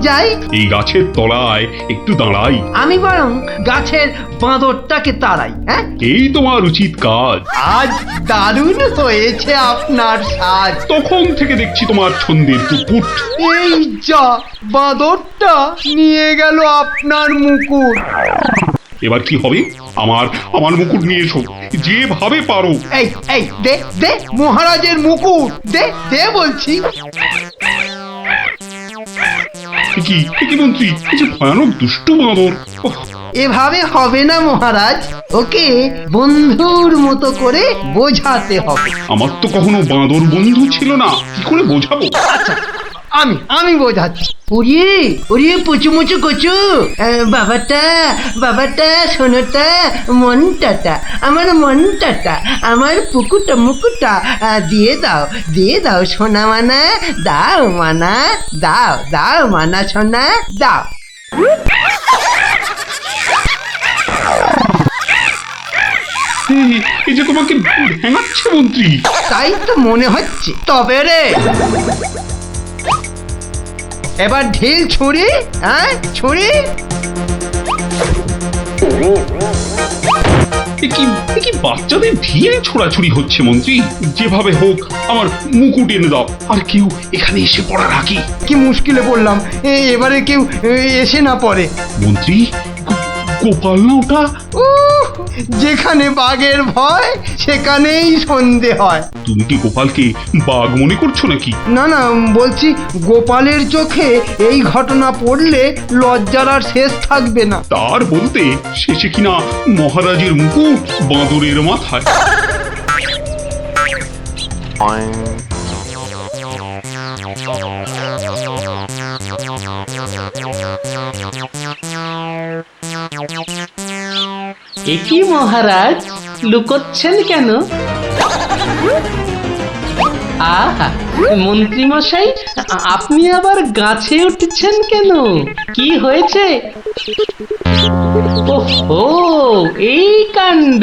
যাই? এই গাছের তলায় একটু দাঁড়াই। আমি বরং গাছের বাঁদরটাকে তাড়াই। হ্যাঁ, এই তোমার উচিত কাজ। আজ দারুণ হয়েছে আপনার সাজ। তখন থেকে দেখছি তোমার ছন্দের পুকুট। এই যা, বাঁদরটা নিয়ে গেল আপনার মুকুট। এবার কি হবে? আমার আমার মুকুট নিয়ে এসো, যেভাবে পারো। এই এই দে দে মহারাজের মুকুট, দে দে বলছি। কি মন্ত্রী, এই যে ভয়ানক দুষ্ট বাঁদর। ওহ, এভাবে হবে না মহারাজ, ওকে বন্ধুর মতো করে বোঝাতে হবে। আমার তো কখনো বাঁদর বন্ধু ছিল না, কি করে বোঝাবো? আচ্ছা, আমি বোঝাচ্ছি। ওরে ওরে পুচু মুচু কচু, বাবাটা বাবাটা সোনাটা মনটাটা, আমার মনটাটা, আমার পুকুটা মুকুটা দিয়ে দাও সোনা মানা, দাও মানা, দাও দাও মানা সোনা দাও। এই যে তোমাকে ভেঙাচ্ছে মন্ত্রী। তাই তো মনে হচ্ছে। তবে রে, এবার ঢিল ছুরি, হ্যাঁ ছুরি। এ কি বাচ্চাদের ঢিল ছোড়াছুড়ি হচ্ছে মন্ত্রী? যেভাবে হোক আমার মুকুট এনে দাও, আর কেউ এখানে এসে পড়ার আগে। কি মুশকিলে পড়লাম, এবারে কেউ এসে না পড়ে। মন্ত্রী, গোপাল না ওটা? যেখানে বাঘের ভয় সেখানেই সন্ধে হয়। তুমি কি গোপালকে বাঘ মনে করছো নাকি? না না, বলছি গোপালের চোখে এই ঘটনা পড়লে লজ্জার আর শেষ থাকবে না। তার বলতে শেষে কিনা মহারাজের মুকুট বাঁদরের মাথায়। একি মহারাজ, লুকোচ্ছেন কেন? আহা, মন্ত্রী মশাই, আপনি আবার গাছে উঠছেন কেন? কি হয়েছে? ওহো, এই কাণ্ড!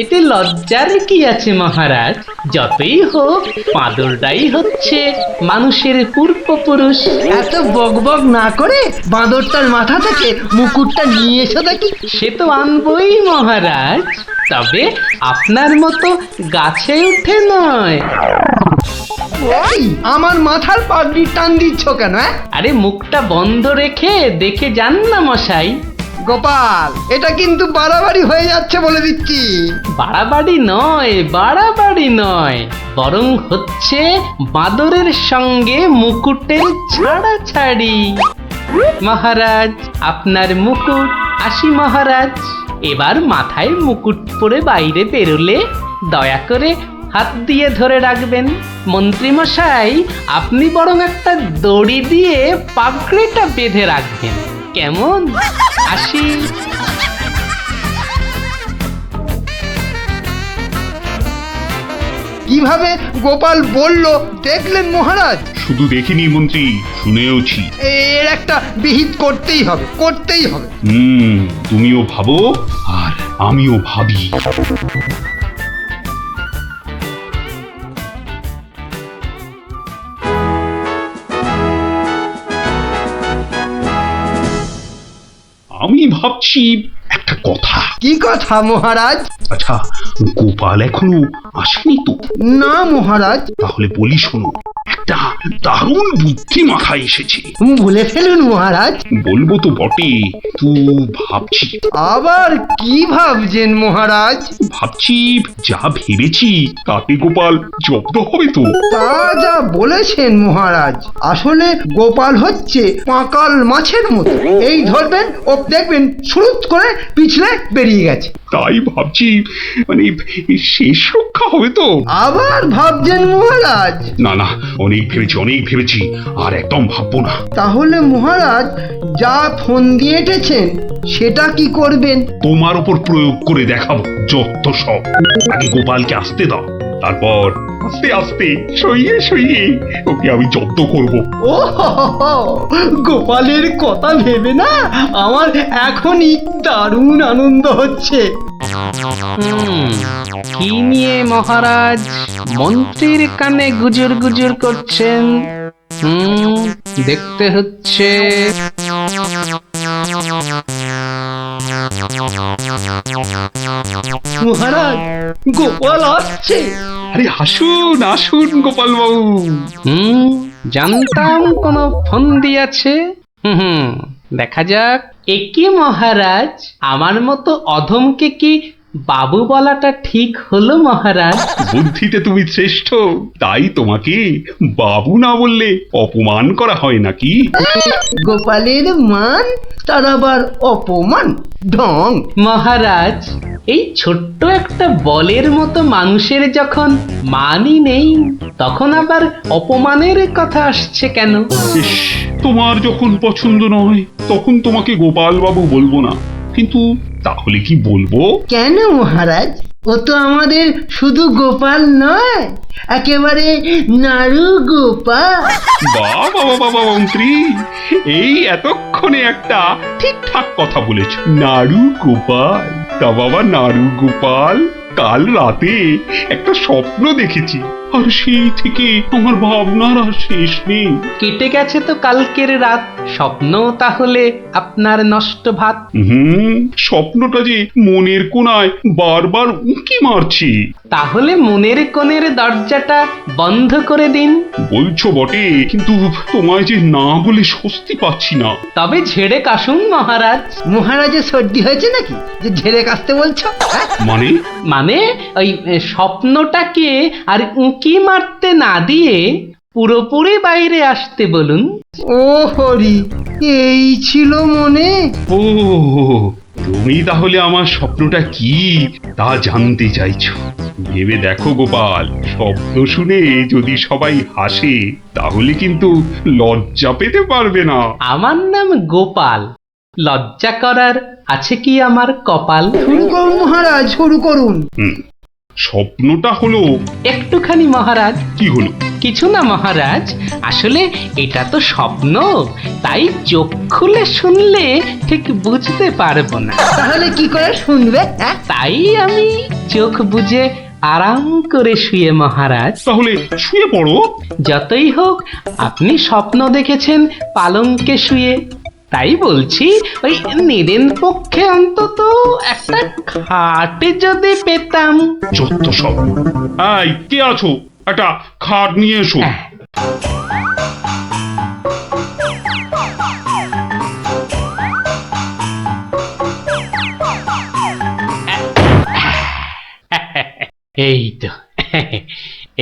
এতে লজ্জার কি আছে মহারাজ? যতই হোক বাঁদরটাই হচ্ছে মানুষের পূর্বপুরুষ। এত বকবক না করে বাঁদরটার মাথা থেকে মুকুটটা নিয়ে এসো দেখি। সে তো আনবই মহারাজ, তবে আপনার মতো গাছে উঠে নয়। ওই আমার মাথার পাগড়ি টান দিচ্ছ কেন? আরে মুখটা বন্ধ রেখে দেখে যান না মশাই। গোপাল, এটা কিন্তু বাড়াবাড়ি হয়ে যাচ্ছে বলে দিচ্ছি। বাড়াবাড়ি নয়, বরং হচ্ছে বাঁদরের সঙ্গে মুকুটের ছাড়াছাড়ি। মহারাজ, আপনার মুকুট। আসি মহারাজ, এবার মাথায় মুকুট পরে বাইরে বেরোলে দয়া করে হাত দিয়ে ধরে রাখবেন। মন্ত্রী মশাই, আপনি বরং একটা দড়ি দিয়ে পাগড়িটা বেঁধে রাখবেন, কেমন? আসি। কিভাবে গোপাল বলল দেখলেন মহারাজ? শুধু দেখিনি মন্ত্রী, শুনেওছি। এর একটা বিহিত করতেই হবে, করতেই হবে। তুমিও ভাবো আর আমিও ভাবি। আমি ভাবছি একটা কথা। কি কথা মহারাজ? আচ্ছা, গোপাল এখনো আসেনি তো? না মহারাজ। তাহলে বলি শোনো, একটা দারুণ বুদ্ধি মাথায় এসেছে। বলে ফেলুন মহারাজ। বলবো তো বটে, তো ভাবছি। আবার কি ভাবছেন মহারাজ? ভাবছি যা ভেবেছি তাতে গোপাল জব্দ হবে তো? তা যা বলেছেন মহারাজ, আসলে গোপাল হচ্ছে পাঁকাল মাছের মতো। এই ধরবেন ও দেখবেন সুরুত করে পিছলে বেরিয়ে গেছে। তাই ভাবছি, মানে শেষ রক্ষা হবে তো? আবার ভাবছেন মহারাজ? না না, অনেক ভেবেছি, আর একদম ভাববো না। তাহলে মহারাজ যা ফোন দিয়ে এঁটেছেন সেটা কি করবেন? তোমার উপর প্রয়োগ করে দেখাবো যত সব। আগে গোপালকে আসতে দাও, তারপর আস্তে আস্তে সইয়ে ওকে আমি জব্দ করব। ও গোপালের কথা ভেবে না আমার এখনই দারুণ আনন্দ হচ্ছে। কি নিয়ে মহারাজ মন্ত্রীর কানে গুজুর গুজুর করছেন? দেখতে হচ্ছে মহারাজ, গোপাল আসছে। আরে আসুন আসুন গোপাল বাবু। জানতাম কোনো ফোন দিয়েছে। দেখা যাক। একি মহারাজ, আমার মতো অধমকে কি বাবু বলাটা ঠিক হলো মহারাজ? বুদ্ধিতে তুমি শ্রেষ্ঠ, তাই তোমাকে বাবু না বললে অপমান করা হয় নাকি? গোপালের মান, তার আবার অপমান, ঢং। মহারাজ, এই ছোট্ট একটা বলের মতো মানুষের যখন মানই নেই, তখন আবার অপমানের কথা আসছে কেন? ইস, তোমার যখন পছন্দ নয় তখন তোমাকে গোপাল বাবু বলবো না, কিন্তু তাহলে কি বলবো? কেন মহারাজ? ও তো আমাদের শুধু গোপাল নয়, একেবারে নাড়ু গোপাল। বাবা বাবা বাবা মন্ত্রী, এই এতক্ষণে একটা ঠিকঠাক কথা বলেছ। নাড়ু গোপাল, তা বাবা নাড়ু গোপাল, কাল রাতে একটা স্বপ্ন দেখেছি, আর সেই থেকে আমার ভাবনার আর শেষ নেই। কেটে গেছে তো কালকের রাত, স্বপ্ন তাহলে আপনার নষ্ট ভাত। স্বপ্নটা যে মনের কোণায় বারবার উঁকি মারছি। তাহলে মনের কোণের দরজাটা বন্ধ করে দিন। বলছো বটে, কিন্তু তোমায় যে না বলে স্বস্তি পাচ্ছি না। তবে ঝেড়ে কাশুন মহারাজ। মহারাজের সর্দি হয়েছে নাকি যে ঝেড়ে কাশতে বলছো? হ্যাঁ? মানে ওই স্বপ্নটাকে আর উঁকি মারতে না দিয়ে পুরোপুরি বাইরে আসতে বলুন। ও হরি, এই ছিল মনে? ও, তুমি তাহলে আমার স্বপ্নটা কি তা জানতে চাইছো? ভেবে দেখো গোপাল, স্বপ্ন শুনে যদি সবাই হাসে তাহলে কিন্তু লজ্জা পেতে পারবে না। আমার নাম গোপাল, লজ্জা করার আছে কি আমার কপাল? শুরু করুন মহারাজ, শুরু করুন। স্বপ্নটা হলো একটুখানি মহারাজ। কি হলো? কিছু না মহারাজ, আসলে এটা তো স্বপ্ন, তাই চোখ খুলে শুনলে ঠিক বুঝতে পারবো না। তাহলে কি করে শুনবে? হ্যাঁ? তাই আমি চোখ বুজে আরাম করে শুয়ে মহারাজ। তাহলে শুয়ে পড়ো। যতই হোক আপনি স্বপ্ন দেখেছেন পালঙ্কে শুয়ে, তাই বলছি ওই নিদেন পক্ষে অন্তত একটা খাট যদি পেতাম। যত সব। এই, কে আছো? একটা খাট নিয়ে এসো। এই তো,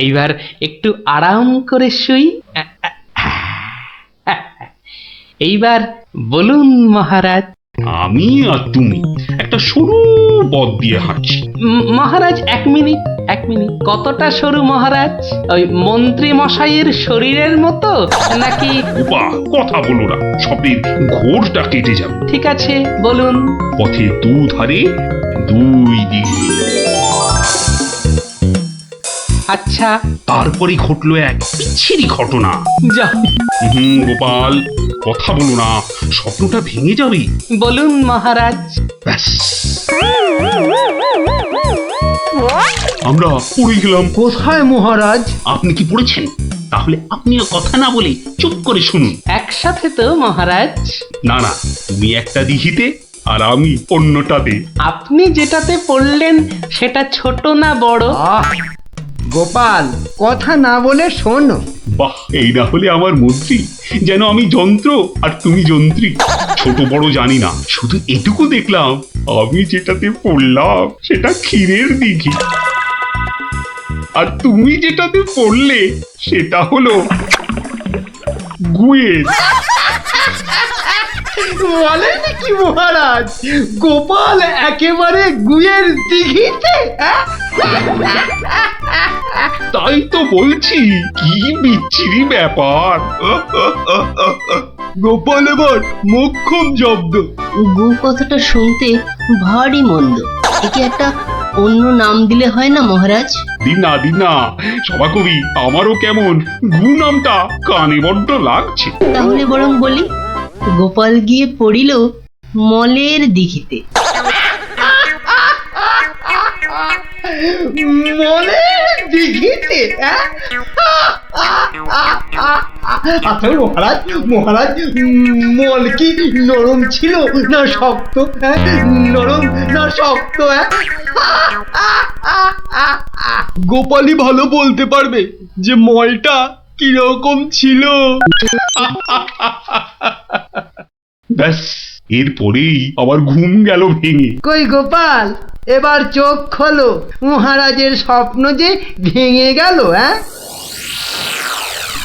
এইবার একটু আরাম করে শুই। এইবার বলুন মহারাজ। আমি আর তুমি একটা সরু পথ দিয়ে হাঁটছি। মহারাজ এক মিনিট, কতটা সরু মহারাজ? ওই মন্ত্রী মশাইয়ের শরীরের মতো নাকি? বাহ, কথা বলো না, স্বপ্নের ঘোরটা কেটে যাবে। ঠিক আছে, বলুন। পথের দুধারে দুই দিকে। আচ্ছা। তারপরে ঘটলো এক বিচ্ছিরি ঘটনা। যা, গোপাল, কথা বলো না, স্বপ্নটা ভেঙে যাবে। বলুন মহারাজ। ব্যাস, আমরা পড়ে গেলাম। কোথায় মহারাজ? আপনি কি পড়েছেন? তাহলে আপনিও কথা না বলে চুপ করে শুনুন। একসাথে তো মহারাজ? না না, তুমি একটা দিঘিতে আর আমি অন্যটাতে। আপনি যেটাতে পড়লেন সেটা ছোট না বড়? গোপাল, কথা না বলে শোনো। বাহ, এই না হলে আমার মন্ত্রী, যেন আমি যন্ত্র আর তুমি যন্ত্রী। ছোট বড় জানি না, শুধু এটুকু দেখলাম, আমি যেটাতে পড়লাম সেটা ক্ষীরের দিঘি, আর তুমি যেটাতে পড়লে সেটা হলো গুয়ের। বলেন কি মহারাজ, গোপাল একেবারে গুয়ের দিঘিতে? তাই তো বলছি, কি বিচ্ছিরি ব্যাপার। গোপাল এবার মোক্ষম জব্দ। গু কথাটা শুনতে ভারী মন্দ, একে একটা অন্য নাম দিলে হয় না মহারাজ? দিনা দিনা, সভাকবি, আমারও কেমন গু নামটা কানে বড্ড লাগছে। তাহলে বরং বলি, গোপাল গিয়ে পড়িল মলের দিঘিতে। মলের দিঘিতে হ্যাঁ? আসলে মহারাজ মহারাজ মল কি নরম ছিল না শক্ত হ্যাঁ? নরম না শক্ত হ্যাঁ? গোপালই ভালো বলতে পারবে যে মলটা কিরকম ছিল। ব্যাস এরপরেই আমার ঘুম গেল ভেঙে। কই গোপাল এবার চোখ খোলো, মহারাজের স্বপ্ন যে ভেঙে গেল হ্যাঁ?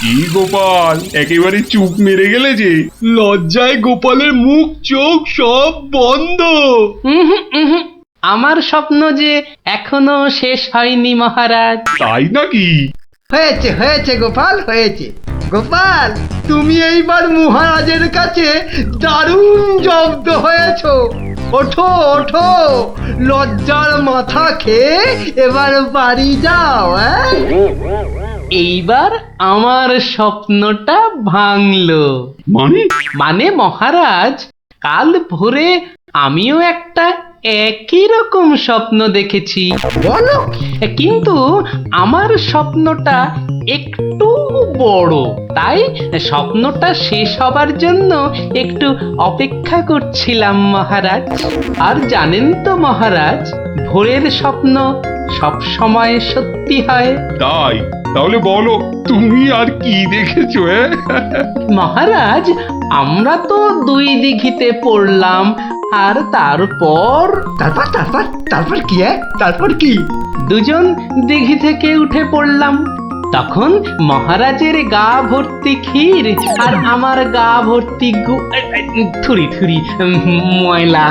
কি গোপাল একেবারে চুপ মেরে গেলে যে। লজ্জায় গোপালের মুখ চোখ সব বন্ধ। উহুম, উহুম। আমার স্বপ্ন যে এখনো শেষ হয়নি মহারাজ। তাই নাকি? হয়েছে হয়েছে গোপাল হয়েছে। গোপাল তুমি এইবার মহারাজের কাছে দারুণ জব্দ হয়েছো। ওঠো ওঠো, লজ্জার মাথা খেয়ে এবার বাড়ি যাও হ্যাঁ? এইবার আমার স্বপ্নটা ভাঙলো। মানে? মানে মহারাজ, কাল ভোরে আমিও একটা একই রকম স্বপ্ন দেখেছি, বলো কিন্তু আমার স্বপ্নটা একটু বড়। তাই স্বপ্নটা শেষ হবার জন্য একটু অপেক্ষা করছিলাম মহারাজ। আর জানেন তো মহারাজ, ভোরের স্বপ্ন সব সময় সত্যি হয়। তাই? তাহলে বলো তুমি আর কি দেখেছো? মহারাজ, আমরা তো দুই দিঘিতে পড়লাম, আর তারপর তারপর তারপর তারপর কি হ্যাঁ? তারপর কি? দুজন দিঘি থেকে উঠে পড়লাম। তখন মহারাজের গা ভর্তি ক্ষীর আর আমার গা ভর্তি থুরি থুরি ময়লা,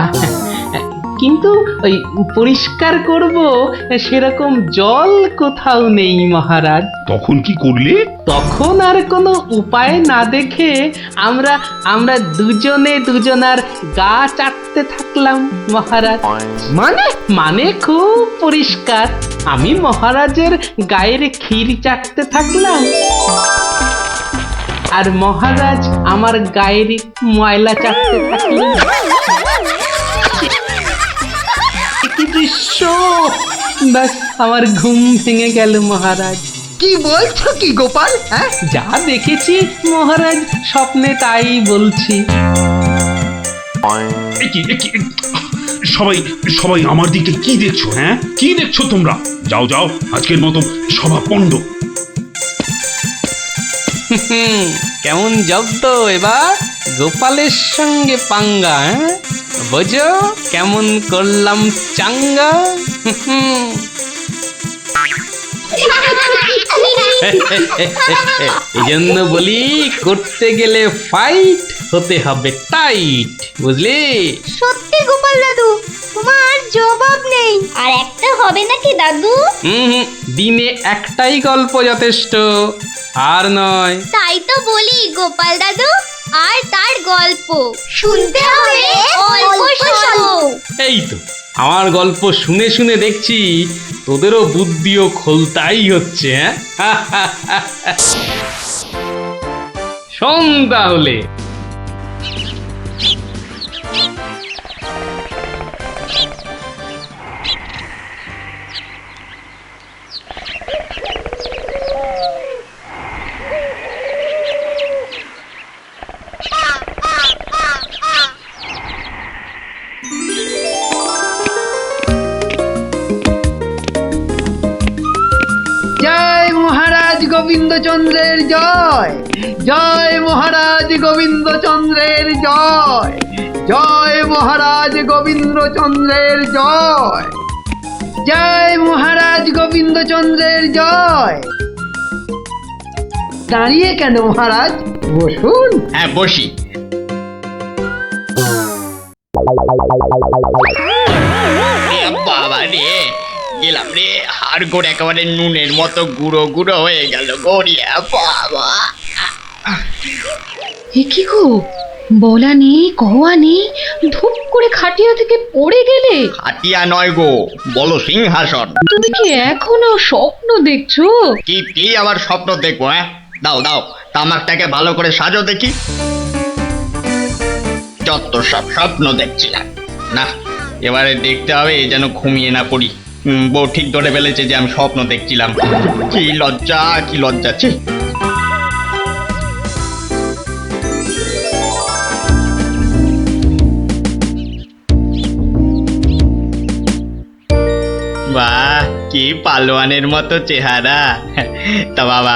কিন্তু ওই পরিষ্কার করব সেরকম জল কোথাও নেই মহারাজ। তখন কি করলে? তখন আর কোনো উপায় না দেখে আমরা আমরা দুজনে দুজনার গা চাটতে থাকলাম মহারাজ। মানে মানে খুব পরিষ্কার। আমি মহারাজের গায়ের ক্ষীর চাটতে থাকলাম, আর মহারাজ আমার গায়ের ময়লা চাটতে থাকলেন। কি দৃশ্য! ব্যাস আমার ঘুম ভেঙে গেল মহারাজ। কি বলছো কি গোপাল হ্যাঁ? যা দেখেছি মহারাজ, স্বপ্নে তাই বলছি। সবাই সবাই আমার দিকে কি দেখছো? হ্যাঁ কি দেখছো তোমরা? যাও যাও, আজকের মতো সভা পণ্ড। কেমন জব্দ এবার গোপালের সঙ্গে পাঙ্গা, হ্যাঁ? বোঝো কেমন করলাম চাঙ্গা। এই জন্য বলি, করতে গেলে ফাইট হতে হবে টাইট, বুঝলি? সত্যি গোপাল দাদু, তোমার জবাব নেই। আর একটা হবে নাকি দাদু? দিনে একটাই গল্প যথেষ্ট, আর নয়। তাই তো বলি গোপাল দাদু, আর তার গল্প শুনতে হবে অল্প শোনো। এই তো আমার গল্প শুনে শুনে দেখছি তোদেরও বুদ্ধিও খোলতাই হচ্ছে, হ্যাঁ? শোন তাহলে। জয় মহারাজ গোবিন্দচন্দ্রের জয়, জয় মহারাজ গোবিন্দচন্দ্রের জয়, জয় মহারাজ গোবিন্দচন্দ্রের জয়, জয় মহারাজ গোবিন্দচন্দ্রের জয়। দাঁড়িয়ে কেন মহারাজ, বসুন। হ্যাঁ বসি। বাবা রে, গেলাম রে, হাড় গোড় একেবারে নুনের মতো গুঁড়ো গুঁড়ো হয়ে গেল গড়িয়া। বাবা কি গো, বলা নেই কওয়া নেই, ধূপ করে খাটিয়া থেকে পড়ে গেলে। হাতিয়া নয় গো, বলো সিংহাসন। তুমি কি এখনো স্বপ্ন দেখছো? কি আবার স্বপ্ন দেখবো? হ্যাঁ দাও দাও, তামাকটাকে ভালো করে সাজো দেখি। যত সব স্বপ্ন দেখছিলাম, না এবারে দেখতে হবে যেন ঘুমিয়ে না পড়ি। বউ ঠিক ধরে ফেলেছে যে আমি স্বপ্ন দেখছিলাম। কি লজ্জা, কি লজ্জা! ছি! বাহ, কি পালোয়ানের মতো চেহারা! তা বাবা,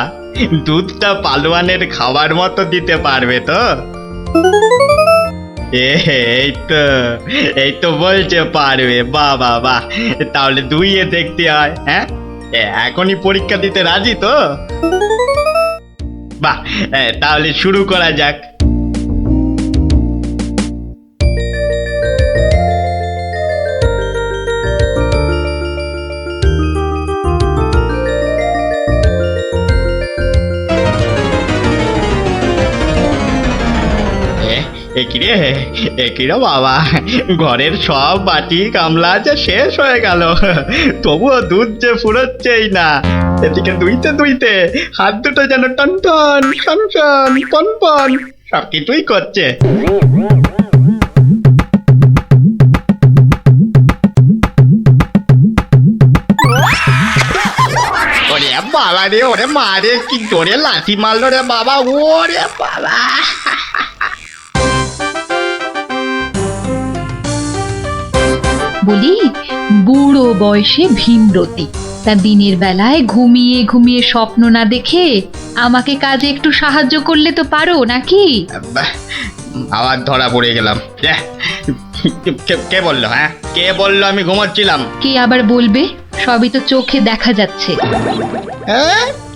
দুধটা পালোয়ানের খাবার মতো দিতে পারবে তো? এই তো বলছে পারবে। বাহ বাহ বাহ, তাহলে দুইয়ে দেখতে হয়। হ্যাঁ, এখনই পরীক্ষা দিতে রাজি তো? বাহ, তাহলে শুরু করা যাক। একিরে বাবা, ঘরের সব বাটি গামলা যে শেষ হয়ে গেল, তবুও দুধ যে ফুরোচ্ছেই না। এদিকে দুইতে দুইতে হাত দুটো যেন টন টন টন টন পন পন সব কিছুই করছে। ওরে বাবা রে, ওরে মা রে, কি জোরে লাথি মারলো রে বাবা! ওরে বাবা! বলি, বুড়ো বয়সে ভীমরতি, তা দিনের বেলায় ঘুমিয়ে ঘুমিয়ে স্বপ্ন না দেখে আমাকে কাজে একটু সাহায্য করলে তো পারো নাকি? আবার ধরা পড়ে গেলাম। কে বললো? হ্যাঁ, কে বললো আমি ঘুমাচ্ছিলাম? কে আবার বলবে? সবই তো চোখে দেখা যাচ্ছে।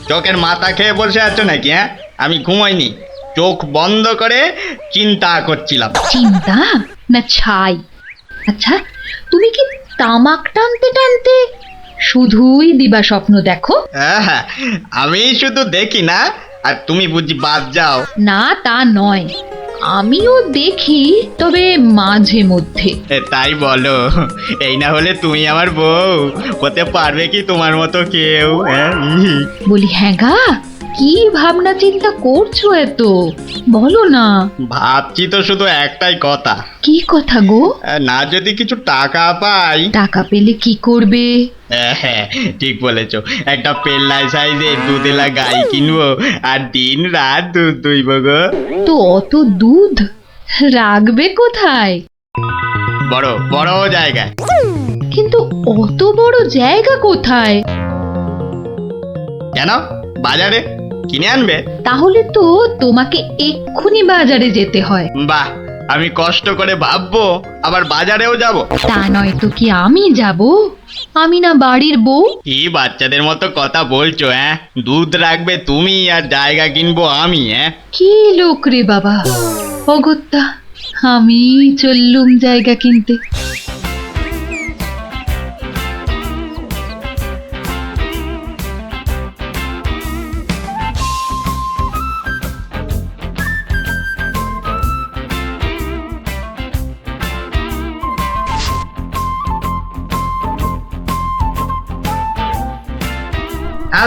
চোখের মাথা খেয়ে বসে আছো নাকি? হ্যাঁ, আমি ঘুমাইনি, চোখ বন্ধ করে চিন্তা করছিলাম। চিন্তা না ছাই? আচ্ছা, তুমি কি তামাক টানতে টানতে শুধুই দিবা স্বপ্ন দেখো? হ্যাঁ, আমি শুধু দেখি না, আর তুমি বুঝি বাদ যাও? না, তা নয়, আমিও দেখি, তবে মাঝে মধ্যে। তাই বলো? এই না হলে তুমি আমার বউ হতে পারবে কি তোমার মতো কেউ? বলি, হ্যাঁ গা, কি ভাবনা চিন্তা করছো এত? বলো না। ভাবছি তো শুধু একটাই কথা। কি কথা গো? না, যদি কিছু টাকা পাই। টাকা পেলে কি করবে? হ্যাঁ, ঠিক বলেছো, একটা পেল্লাই সাইজের দুধেলা গাই কিনবো আর দিন রাত দুধ দুইব গো। তো অত দুধ রাখবে কোথায়? বড় বড় জায়গায়। কিন্তু অত বড় জায়গা কোথায়? কেন? বাজারে কিনে আনবে? তাহলে তো তোমাকে এক্ষুনি বাজারে যেতে হয়। বাহ, আমি কষ্ট করে ভাববো, আবার বাজারেও যাব? তা নয় তো কি আমি যাব? আমি না বাড়ির বউ? কি বাচ্চাদের মতো কথা বলছো? হ্যাঁ, দুধ রাখবে তুমি আর জায়গা কিনবো আমি? হ্যাঁ, কি লোক রে বাবা! অগত্যা আমি চললুম জায়গা কিনতে।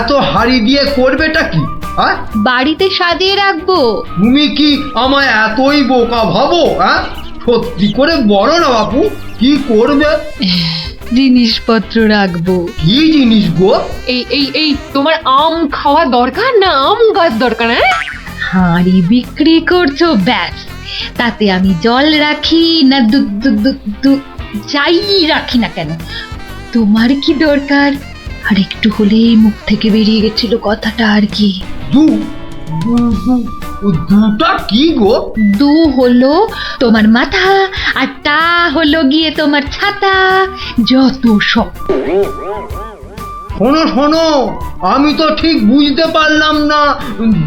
এত হাড়ি দিয়ে করবেটা কি? হ্যাঁ, বাড়িতে সাজিয়ে রাখবো। তুমি কি আমায় এতই বোকা ভাবো? হ্যাঁ, সত্যি করে বলো না বাপু, কি করবে? জিনিসপত্র রাখবো। কি জিনিস গো? এই এই এই তোমার আম খাওয়া দরকার না আম গাছ দরকার? হ্যাঁ, হাঁড়ি বিক্রি করছো, ব্যাস। তাতে আমি জল রাখি না দুধ দুধ দুধ দুধ যাই রাখি না কেন, তোমার কি দরকার? আর একটু হলেই মুখ থেকে বেরিয়ে গেছিল কথাটা আর কি। দুটা কি গো? দু হলো তোমার মাথা, আর টা হলো গিয়ে তোমার ছাতা, যত সব। শোনো শোনো, আমি তো ঠিক বুঝতে পারলাম না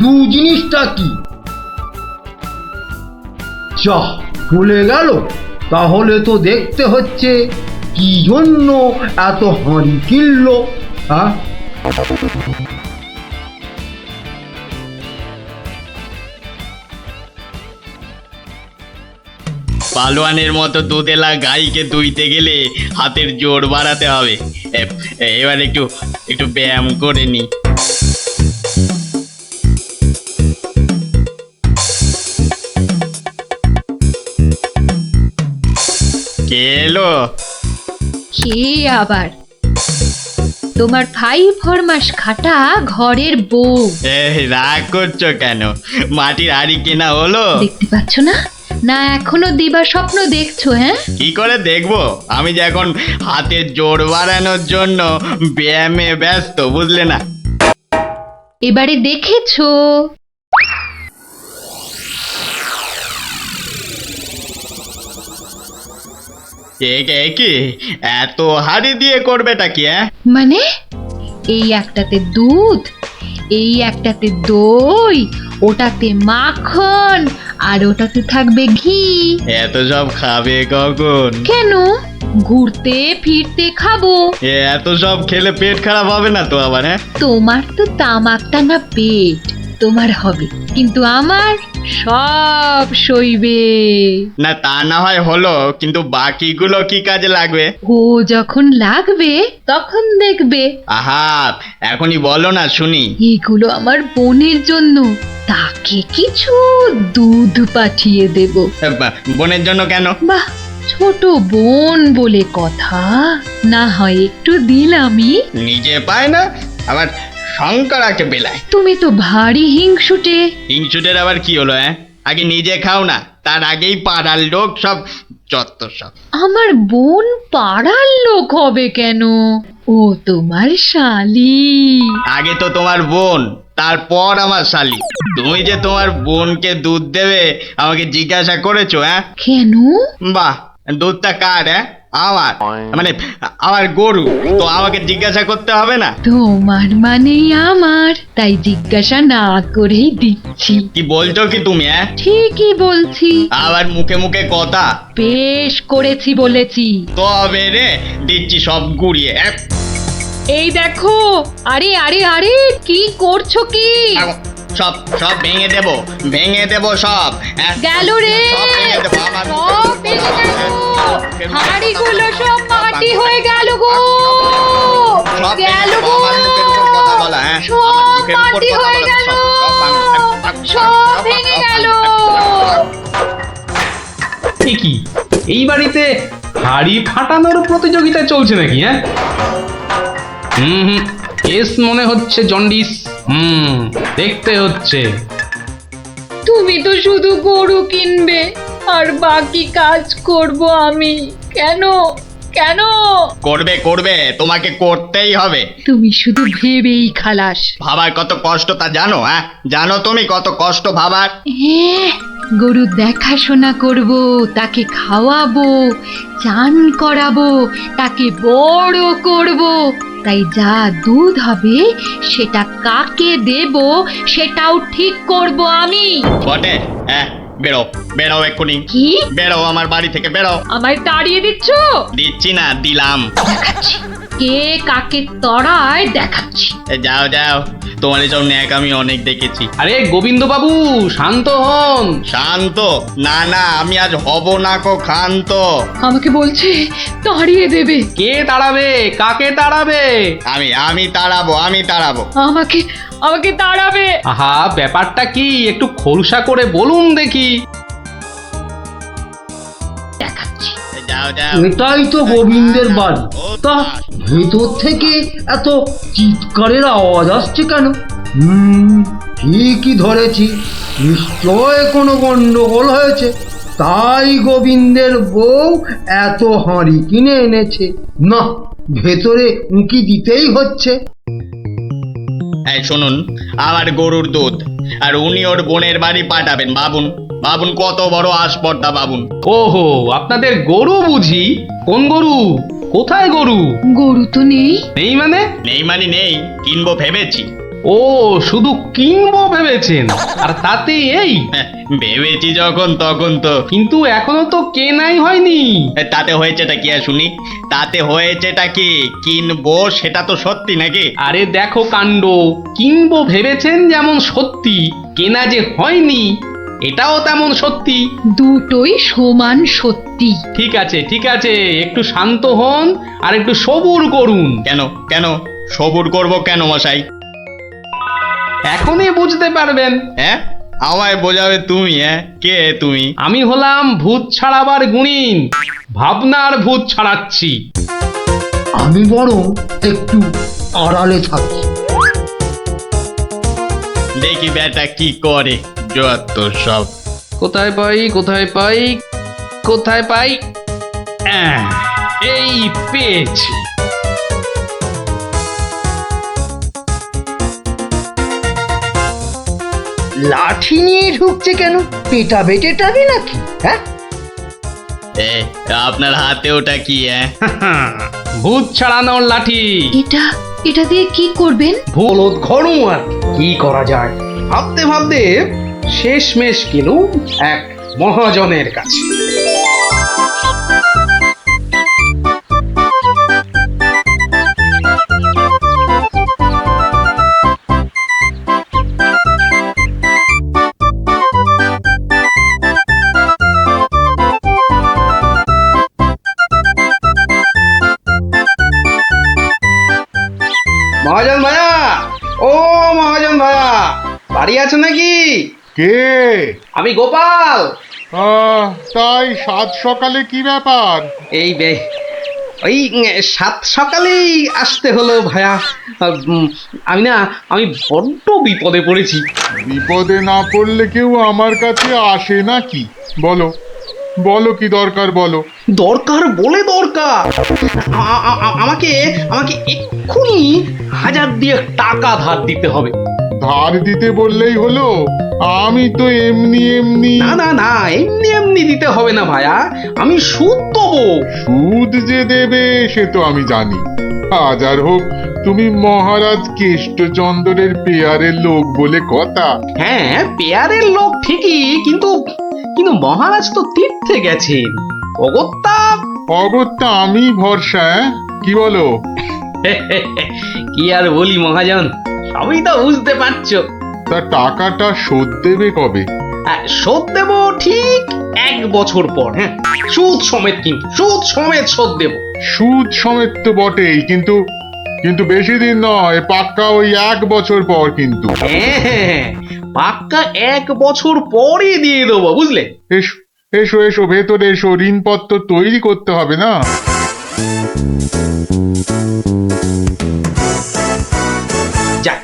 দু জিনিসটা কি। যা ভুলে গেল, তাহলে তো দেখতে হচ্ছে কি জন্য এত হাঁড়ি কিনলো। হ্যাঁ, পালোয়ানের মতো দুধেলা গাইকে দুইতে গেলে হাতের জোর বাড়াতে হবে। এবার একটু একটু ব্যায়াম করে নি। কে এলো? কে আবার? তোমার 5 খাটা ঘরের বউ। রাগ করছো কেন? মাটির হাড়ি কেনা হলো? দেখতে পাচ্ছ না? না এখনো দিবা স্বপ্ন দেখছো? হ্যাঁ, কি করে দেখবো? আমি যে এখন হাতের জোর বাড়ানোর জন্য ব্যায়ামে ব্যস্ত, বুঝলে না? এবারে দেখেছো? কি এত হাড়ি দিয়ে করবেটা কি? মানে এই একটাতে দুধ, এই একটাতে দই, ওটাতে মাখন, আর ওটাতে থাকবে ঘি। এত সব খাবে কখন? কেন? ঘুরতে ফিরতে খাবো। এত সব খেলে পেট খারাপ হবে না তো আবার? তোমার তো তামাক টানা পেট, তোমার হবে, কিন্তু আমার সব সইবে। না তা না হয় হলো, কিন্তু বাকিগুলো কি কাজে লাগবে? ও যখন লাগবে তখন দেখবে। আহা, এখনই বলো না শুনি। এগুলো আমার বোনের জন্য, তাকে কিছু দুধ পাঠিয়ে দেব। বোনের জন্য কেন? বাহ, ছোট বোন বলে কথা, না হয় একটু দিলামই। নিজে পায় না, আবার শঙ্করাকে বেলায়। তুমি তো ভারী হিংসুটে। হিংসুটের আবার কি হলো? আগে নিজে খাও না, তার আগেই পাড়ার লোক সব যত সব। আমার বোন পাড়ার লোক হবে কেন? ও তোমার শালি। আগে তো তোমার বোন, তারপর আমার শালি। তুমি যে তোমার বোনকে দুধ দেবে আমাকে জিজ্ঞাসা করেছো? কেন? বাহ, দুধটা কার? আমার, মানে আমার গরু, তো আমাকে জিজ্ঞাসা করতে হবে না? তোমার মানেই আমার, তাই জিজ্ঞাসা না করেই দিচ্ছি। কি বলছো কি তুমি? ঠিকই বলছি। আবার মুখে মুখে কথা। বেশ করেছি বলেছি। তবে রে দিচ্ছি সব গুড়িয়ে। এই দেখো, আরে আরে আরে, কি করছো কি? সব সব ভেঙে দেবো, ভেঙে দেবো সব। গেল রে, সব ভেঙে দেবো, আমার সব ভেঙে গেল, হাঁড়িগুলো সব মাটি হয়ে গেল গো, সব গেল গো, আমার মুখের উপর কথা বলা। সব মাটি হয়ে গেল, সব ভেঙে গেল। কি এই বাড়িতে হাড়ি ফাটানোর প্রতিযোগিতা চলছে নাকি? হুম, কেস মনে হচ্ছে জন্ডিস। দেখতে হচ্ছে। তুমি তো শুধু গরু কিনবে আর বাকি কাজ করব আমি। কেন কেন? করবে করবে, তোমাকে করতেই হবে। তুমি শুধু ভেবেই খালাস। ভাবার কত কষ্ট তা জানো? জানো তুমি কত কষ্ট ভাবার? হ্যাঁ, গরু দেখাশোনা করব, তাকে খাওয়াবো, চান করাবো, তাকে বড় করব, তাই যা দুধ হবে সেটা কাকে দেব সেটাও ঠিক করব আমি। বটে? বেরো বেরো এক্ষুনি। কি? বেরো আমার বাড়ি থেকে, বেরো। আমায় তাড়িয়ে দিচ্ছ? দিচ্ছি না, দিলাম। দেখাচ্ছি কে কাকে তড়ায়, দেখাচ্ছি। যাও যাও, তোমার এসব ন্যাক আমি অনেক দেখেছি। আরে গোবিন্দ বাবু, শান্ত হন। শান্ত? না না, আমি আজ হব না কো ক্ষান্ত। আমাকে বলছে তাড়িয়ে দেবে। কে তাড়াবে? কাকে তাড়াবে? আমি তাড়াবো, আমি তাড়াবো। আমাকে আমাকে তাড়াবে। আহা, ব্যাপারটা কি একটু খোলসা করে বলুন দেখি। দেখাচ্ছি। যাও যাও। এটাই তো গোবিন্দের বাড়ি, তা ভেতর থেকে এত চিৎকারের আওয়াজ আসছে কেন? ঠিকই ধরেছি, নিশ্চয় কোনো গন্ডগোল হয়েছে, তাই গোবিন্দের বউ এত হাঁড়ি কিনে এনেছে। না, ভেতরে উঁকি দিতেই হচ্ছে। এই শুনুন, আমার গরুর দুধ, আর উনি ওর বোনের বাড়ি পাঠাবেন। ভাবুন ভাবুন কত বড় আসপর্দা, ভাবুন। ওহো, আপনাদের গরু বুঝি? কোন গরু? কোথায় গরু? গরু তো নেই। নেই মানে? নেই মানে নেই, কিনবো ভেবেছি। ও, শুধু কিনবো ভেবেছেন? আর তাতে এই? ভেবেছি যখন তখন তো। কিন্তু এখনো তো কেনাই হয়নি। তাতে হয়েছেটা কি শুনি? তাতে হয়েছেটা কি? কিনবো সেটা তো সত্যি নাকি? আরে দেখো কাণ্ড, কিনবো ভেবেছেন যেমন সত্যি, কেনা যে হয়নি এটাও তেমন সত্যি। দুটোই সমান সত্যি। ঠিক আছে ঠিক আছে, একটু শান্ত হন আর একটু সবুর করুন। কেন কেন সবুর করব কেন মশাই? এখনই বুঝতে পারবেন। আমায় বোঝাবে তুমি? কে তুমি? আমি হলাম ভূত ছাড়াবার গুণিন, ভাবনার ভূত ছাড়াচ্ছি। আমি বরং একটু আড়ালে থাকি। দেখি বেটা কি করে, যত সব। কোথায় পাই কোথায় পাই কোথায় পাই? এই পেয়েছি। লাঠি নিয়ে ঢুকছে কেন? পেটা বেটেটাবে নাকি? হ্যাঁ, এ, আপনার হাতে ওটা কি? ভূত ছাড়ানোর লাঠি। এটা দিয়ে কি করবেন? ভোলত ঘরু আর কি করা যায় ভাবতে ভাবতে শেষমেশ গেল এক মহাজনের কাছে। মহাজন ভাইয়া, ও মহাজন ভাইয়া, বাড়ি আছে নাকি? কে? আমি গোপাল। তাই সাত সকালে কি ব্যাপার? এই ওই সাত সকালেই আসতে হলো ভাইয়া। আমি বড্ড বিপদে পড়েছি। বিপদে না পড়লে কেউ আমার কাছে আসে নাকি? বলো বলো কি দরকার বলো। দরকার বলে দরকার, আমাকে এক্ষুনি 1000 দিয়ে টাকা ধার দিতে হবে। ধার দিতে বললেই হলো? আমি তো এমনি এমনি। না না না, এমনি এমনি দিতে হবে না ভাইয়া, আমি সুদ দেবো। সুদ যে দেবে সে তো আমি জানি। হাজার হোক তুমি মহারাজ কেষ্টচন্দ্রের পেয়ারের লোক বলে কথা। হ্যাঁ, পেয়ারের লোক ঠিকই, কিন্তু মহারাজ তো তীর্থে গেছেন। অগত্যা আমি ভরসা। কি বলো? কি আর বলি মহাজন, সবই তো বুঝতে পারছো। তা টাকাটা শোধ দেবে কবে? শোধ দেব ঠিক 1 বছর পর। হ্যাঁ, সুদ সমেত, কিন্তু সুদ সমেত শোধ দেব। সুদ সমেত তো বটেই, কিন্তু কিন্তু বেশি দিন নয়, পাক্কা ওই 1 বছর পর কিন্তু। হ্যাঁ, পাক্কা 1 বছর পরই দিয়ে দেবো, বুঝলে? এসো এসো এসো, ভেতরে এসো, ঋণপত্র তৈরি করতে হবে না? যাক,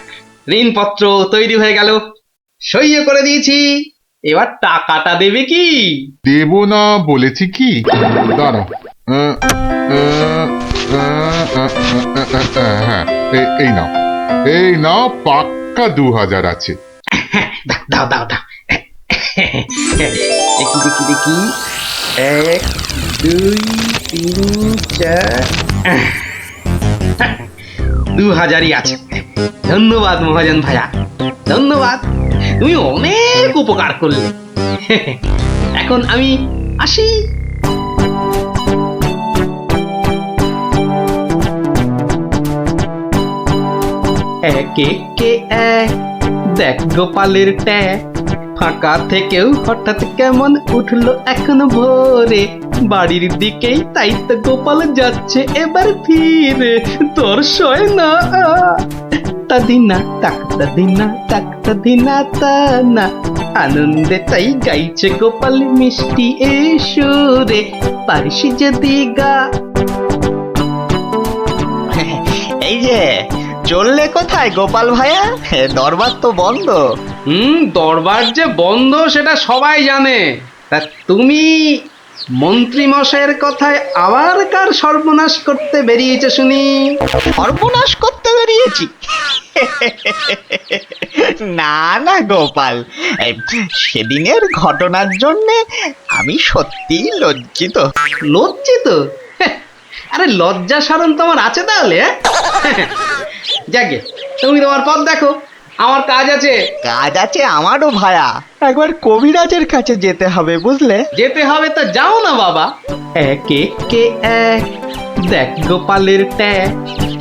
ঋণপত্র তৈরি হয়ে গেল, সইও করে দিয়েছি। এবার টাকাটা দেবে কি? দেব না বলেছি কি? দাঁড়াও, হ্যাঁ, এই নাও পাক্কা 2000 আছে। দাও দাও দাও। দেখি 1 2 3 4, 2000ই আছে। ধন্যবাদ মহাজন ভাইয়া, ধন্যবাদ, তুমি অনেক উপকার করলে। এখন আমি আসি। একে কে এক, দেখ গোপালের ট্যাগ, ফাঁকা থেকেও হঠাৎ কেমন উঠলো এখন ভোরে, বাড়ির দিকেই তাই তো গোপাল যাচ্ছে এবার ফিরে, তোর সয় না তাদিনা তাকতা দিনা তাকতা দিনা তা না, আনন্দে তাই গাইছে গোপাল মিষ্টি এ সুরে, পারিস যদি গা। এই যে চললে কোথায় গোপাল ভাইয়া? দরবার তো বন্ধ। দরবার যে বন্ধ সেটা সবাই জানে, তা তুমি মন্ত্রী মশাইয়ের কথায় আবার কার সর্বনাশ করতে বেরিয়েছে শুনি? সর্বনাশ করতে বেরিয়েছি? না না গোপাল, সেদিনের ঘটনার জন্য আমি সত্যি লজ্জিত। লজ্জিত? আরে লজ্জা শরম তোমার আছে তাহলে? যাকে, তুমি তোমার পথ দেখো, আমার কাজ আছে। কাজ আছে আমারও ভায়া, একবার কবিরাজের কাছে যেতে হবে বুঝলে। যেতে হবে তো যাও না বাবা। একে কে এক, দেখ গোপালের ট্যাগ,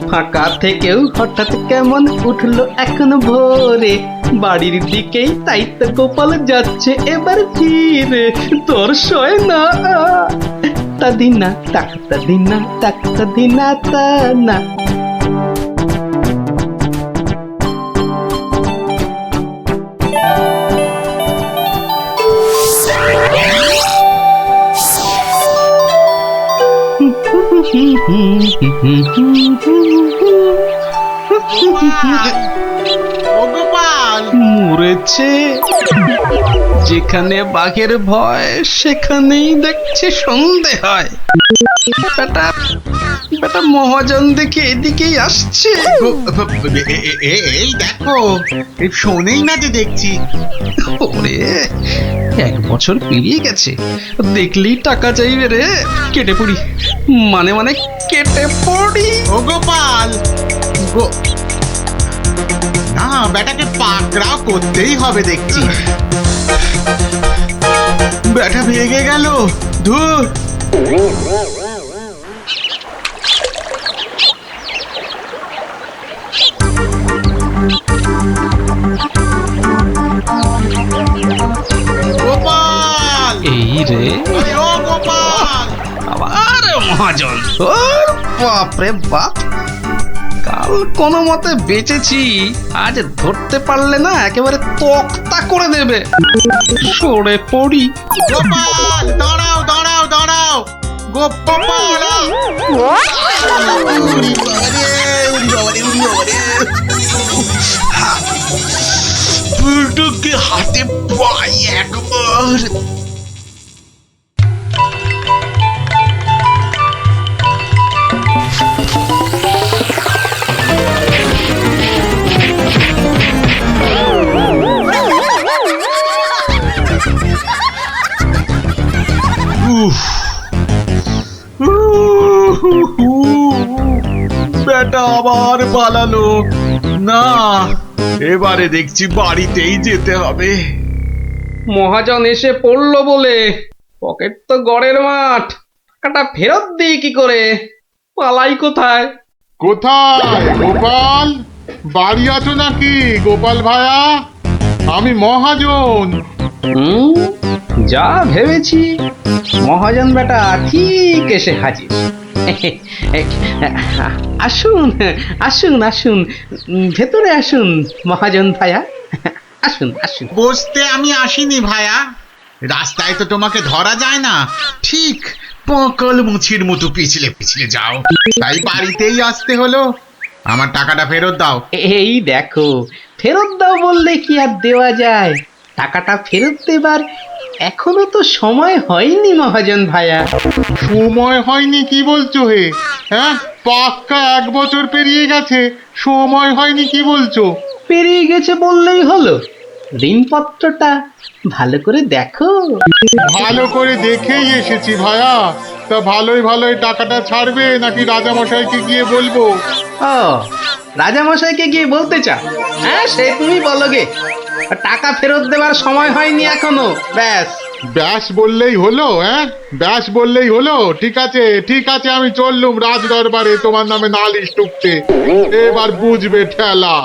ফাঁকা থেকেও হঠাৎ কেমন উঠলো এখন ভোরে, বাড়ির দিকেই তাই তো গোপাল যাচ্ছে এবার ফিরে, তোর সয় না তাদিনা তাকতা দিনা তাকতা দিনা তা না। মরেছে। যেখানে বাঘের ভয় সেখানেই দেখছি সন্ধে হয়। বেটা বেটা মহাজন দেখে এদিকেই আসছে। এই দেখো, শোনেই না যে দেখছি। ওরে, 1 বছর পেরিয়ে গেছে, দেখলেই টাকা চাইবে রে। কেটে পড়ি, মানে কেটে পড়ি। ও গোপাল, না বেটাকে পাকড়াও করতেই হবে দেখছি। বেটা ভেগে গেল, ধুর। গোপাল, এই রে, আরে ও গোপাল, আবার মহাজন। ওর বাপরে বাপ, কাল কোনো মতে বেঁচেছি, আজ ধরতে পারলে না একেবারে তক্তা করে দেবে। সরে পড়ি। গোপাল, দাঁড়াও দাঁড়াও দাঁড়াও, গোপাল। বুড়োকে হাতে পাই একবার। বেটা আবার পালালো। না, এবারে দেখছি বাড়িতেই যেতে হবে। মহাজন এসে পড়লো বলে, পকেট তো গড়ের মাঠ, টাকাটা ফেরত দিই কি করে? পালাই কোথায়? কোথায় গোপাল? বাড়ি আছো নাকি গোপাল ভায়া? আমি মহাজন। যা ভেবেছি, মহাজন বেটা ঠিক এসে হাজির। আসুন আসুন আসুন, ভেতরে আসুন মহাজন ভায়া, আসুন আসুন। বসতে আমি আসিনি ভায়া, রাস্তায় তো তোমাকে ধরা যায় না, ঠিক পকল মুছির মতো পিছলে পিছলে যাও, তাই বাড়িতেই আসতে হলো। আমার টাকাটা ফেরত দাও। এই দেখো, ফেরত দাও বললে কি আর দেওয়া যায়? টাকাটা ফেরত দেবার এখনো তো সময় হয়নি মহাজন ভায়া। সময় হয়নি কি বলছো হে? হ্যাঁ, পাক্কা 1 বছর পেরিয়ে গেছে, সময় হয়নি কি বলছো? পেরিয়ে গেছে বললেই হলো? ঋণপত্রটা ভালো করে দেখো। ভালো করে দেখেই এসেছি ভায়া। তা ভালোই ভালোই টাকাটা ছাড়বে নাকি রাজামশাইকে গিয়ে বলবো? ও, রাজামশাইকে গিয়ে বলতে চাও? হ্যাঁ, সে তুমি বলো গে। টাকা ফেরত দেওয়ার সময় হয়নি এখনো, ব্যাস। ব্যাস বললেই হলো? হ্যাঁ, ব্যাস বললেই হলো? ঠিক আছে ঠিক আছে, আমি চললুম রাজ দরবারে তোমার নামে নালিশ টুকতে। এবার বুঝবে ঠেলা।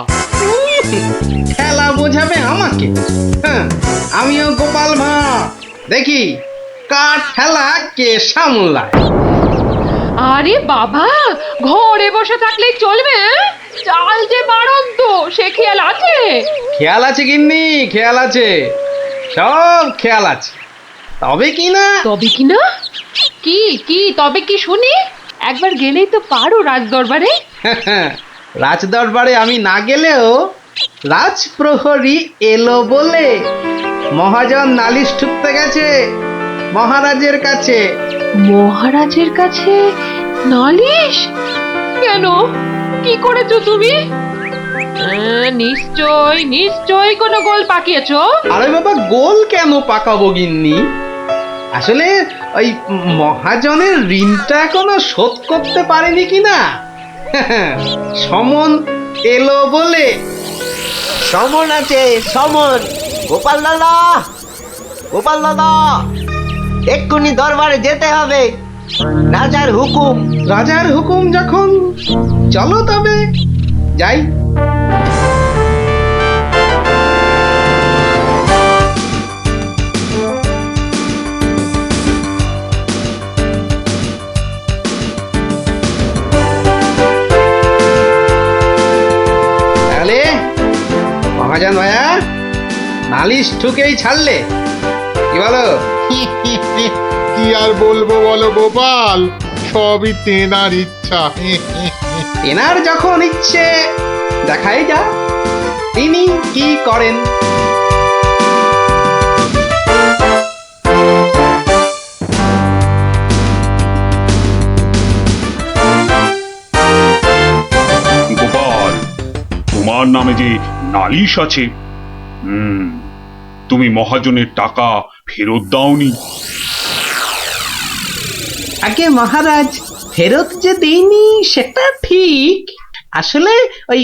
খেলা বোঝাবে আমাকে? হ্যাঁ, আমিও গোপাল ভাঁ, দেখি কার ঠেলা কে সামলায়। আরে বাবা, ঘরে বসে থাকলেই চলবে? চাল যে বাড়ন্ত, সে খেয়াল আছে? খেয়াল আছে গিন্নি, খেয়াল আছে, সব খেয়াল আছে। তবে কি না কি কি তবে কি শুনি? একবার গেলেই তো পারো রাজ দরবারে। রাজ দরবারে আমি না গেলেও রাজপ্রহরী এলো বলে মহাজন নালিশ ঠুকতে গেছে মহারাজের কাছে। মহারাজের কাছে নালিশ? কেন, কি করেছো তুমি? নিশ্চয় নিশ্চয় কোনো গোল পাকিয়েছো। আরে বাবা, গোল কেন পাকাবো গিন্নি? আসলে ওই মহাজনের ঋণটা এখনো শোধ করতে পারেনি কিনা, সমন এলো বলে। সমন আছে, সমন। গোপাল দাদা, গোপাল দাদা, এক্ষুনি দরবারে যেতে হবে, রাজার হুকুম। রাজার হুকুম যখন, চলো তবে যাই। তাহলে মহাজন ভাইয়া নালিশ ঠুকেই ছাড়লে, কি বলো? কি আর বলবো বলো গোপাল, সবই তেনার ইচ্ছা। এনার যখন ইচ্ছে দেখাই যা তিনি কি করেন। গোপাল, তোমার নামে যে নালিশ আছে, তুমি মহাজনের টাকা ফেরত দাওনি। আগে মহারাজ, ফেরত যে দেইনি সেটা ঠিক, আসলে ওই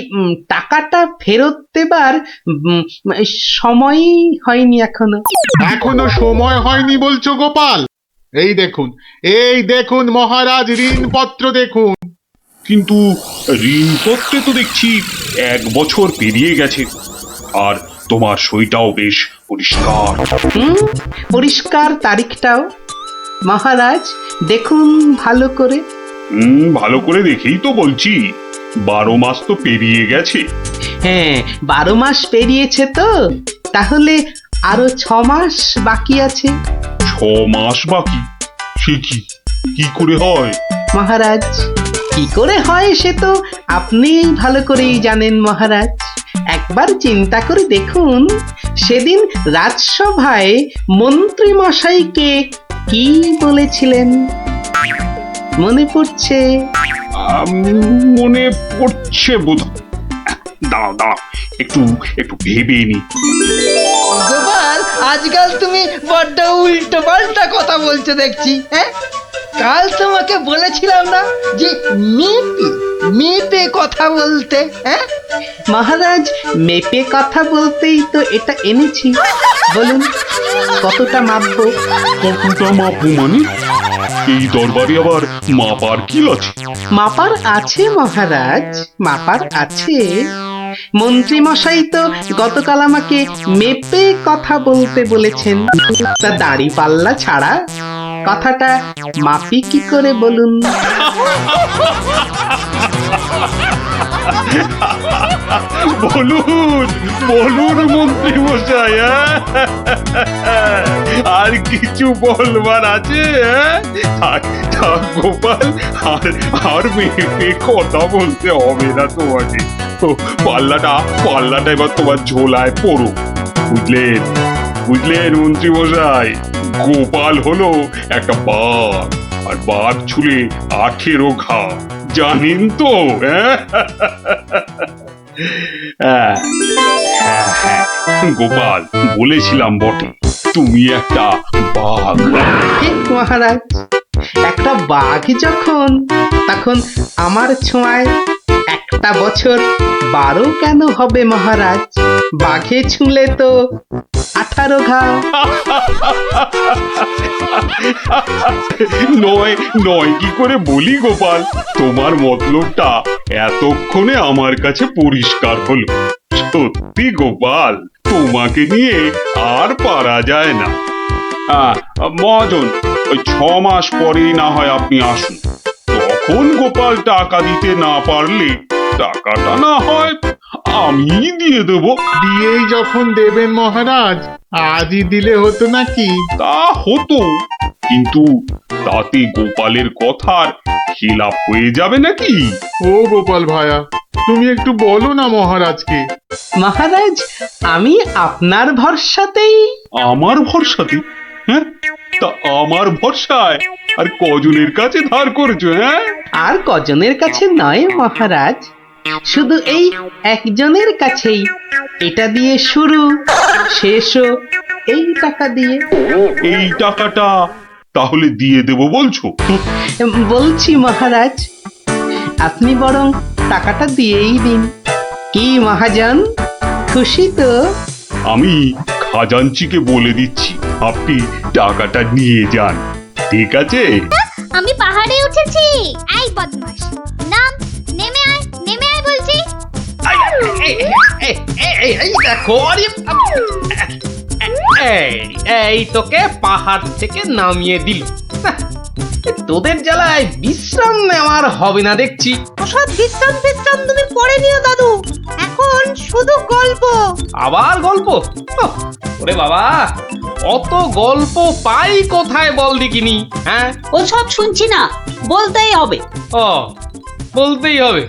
টাকাটা ফেরত দেবার সময় হয়নি এখনো। এখনো সময় হয়নি বলছো গোপাল? এই দেখুন মহারাজ, ঋণপত্র দেখুন। কিন্তু ঋণপত্রে তো দেখছি 1 বছর পেরিয়ে গেছে, আর তোমার সইটাও বেশ পরিষ্কার। পরিষ্কার তারিখটাও। মহারাজ দেখুন ভালো করে। ভালো করে দেখেই তো বলছি, 12 মাস তো পেরিয়ে গেছে। হ্যাঁ, 12 মাস পেরিয়েছে তো, তাহলে আরো 6 মাস বাকি আছে। 6 মাস বাকি? সে কি করে হয় মহারাজ? কি করে হয় সে তো আপনি ভালো করেই জানেন মহারাজ। একবার চিন্তা করে দেখুন, সেদিন রাজসভায় মন্ত্রী মশাইকে কি বলেছিলেন, মনে পড়ছে? মনে পড়ছে বোধ। দাঁড়াও একটু ভেবে নি। গোপাল, আজকাল তুমি বড্ড উল্টো পাল্টা কথা বলছো দেখছি। হ্যাঁ, কাল তোমাকে বলেছিলাম না যে মেপে কথা বলতে? হ্যাঁ মহারাজ, মেপে কথা বলতেই তো এটা এনেছি। বলুন কতটা মাপবো? কতটা মাপবো মানে? এই দরবারে আবার মাপার কি আছে? মাপার আছে মহারাজ, মাপার আছে। মন্ত্রী মশাই তো গতকাল আমাকে মেপে কথা বলতে বলেছেন, তা দাড়ি পাল্লা ছাড়া কথাটা মাপি কি করে বলুন? বলুন মন্ত্রী মশাই, আর কিছু বলবার আছে? গোপাল, আর মেপে কথা বলতে হবে না তোমাকে। পাল্লাটা এবার তোমার ঝোলায় পড়ো। বুঝলেন মন্ত্রী মশাই? গোপাল হলো একটা বাঘ, আর বাঘ ছুলে 18 ঘা, জানেন তো? গোপাল, বলেছিলাম বটে, তুমি একটা বাঘ। ঠিক মহারাজ, একটা বাঘ যখন, তখন আমার ছোঁয়ায় একটা বছর 12 কেন হবে মহারাজ? বাঘে ছুঁলে তো 18 ঘা। নয় কি করে বলি গোপাল? তোমার মতলবটা এতক্ষণে আমার কাছে পরিষ্কার হলো। সত্যি গোপাল, তোমাকে নিয়ে আর পারা যায় না। মহাজন, ওই 6 মাস পরেই না হয় আপনি আসুন। তখন গোপাল টাকা দিতে না পারলে টাকাটা না হয় আমি দিয়ে দেবো। দিয়েই যখন দেবেন মহারাজ, আজই দিলে হতো নাকি? তা হতো, কিন্তু তাতে গোপালের কথার খিলাপ হয়ে যাবে নাকি? ও গোপাল ভায়া, তুমি একটু বলো না মহারাজকে। মহারাজ, আমি আপনার ভরসাতেই। আমার ভরসাতে? হ্যাঁ, তা আমার ভরসায় আর কজনের কাছে ধার করেছো? হ্যাঁ, আর কজনের কাছে নয় মহারাজ, শুধু এই একজনের কাছেই। এটা দিয়ে শুরু, শেষও এই টাকা দিয়ে। এই টাকাটা তাহলে দিয়ে দেবো বলছো? বলছি মহারাজ, আপনি বরং টাকাটা দিয়েই দিন। কি মহাজন, খুশি তো? আমি খাজাঞ্চিকে বলে দিচ্ছি, আপনি টাকাটা নিয়ে যান, ঠিক আছে? আমি পাহাড়ে উঠেছি। এই বদমাশ, নাম, নেমে আয় বলছি। দেখো, এই তোকে পাহাড় থেকে নামিয়ে দিল। তোদের জ্বালায় বিশ্রাম নেওয়ার হবে না দেখছি। ওসব বিশ্রাম তুমি পরে নিও দাদু। এখন এখন শুধু গল্প। আবার গল্প? ওহ, ওরে বাবা, অত গল্প পাই কোথায় বল দেখিনি? হ্যাঁ, ওসব শুনছি না, বলতেই হবে। ও বলতেই হবে।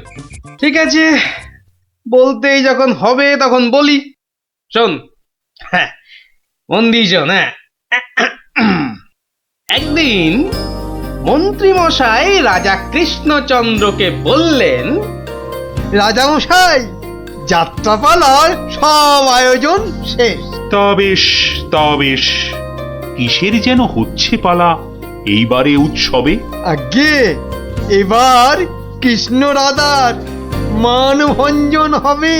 ঠিক আছে, বলতেই যখন হবে তখন বলি। শোন, হ্যাঁ, মন দিয়ে শোন। হ্যাঁ, একদিন মন্ত্রী মশাই রাজা কৃষ্ণচন্দ্রকে বললেন, রাজামশাই, যাত্রাপালার সব আয়োজন শেষ। তা বেশ কিসের যেন হচ্ছে পালা এইবারে উৎসবে? আগে এবার কৃষ্ণ রাধার মানভঞ্জন হবে।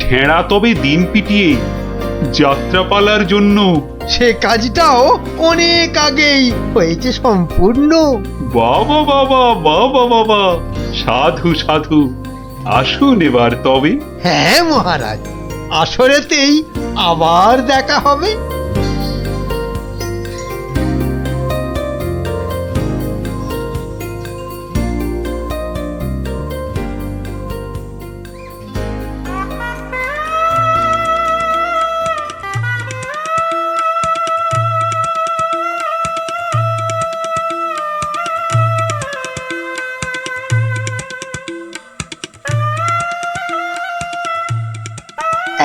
ঢেঁড়া তবে দিন পিটিয়ে যাত্রাপালার জন্য? সে কাজটাও অনেক আগেই হয়েছে সম্পূর্ণ। বাবা বাবা বাবা বাবা, সাধু সাধু, আসুন এবার তবে। হ্যাঁ মহারাজ, আসরেতেই আবার দেখা হবে।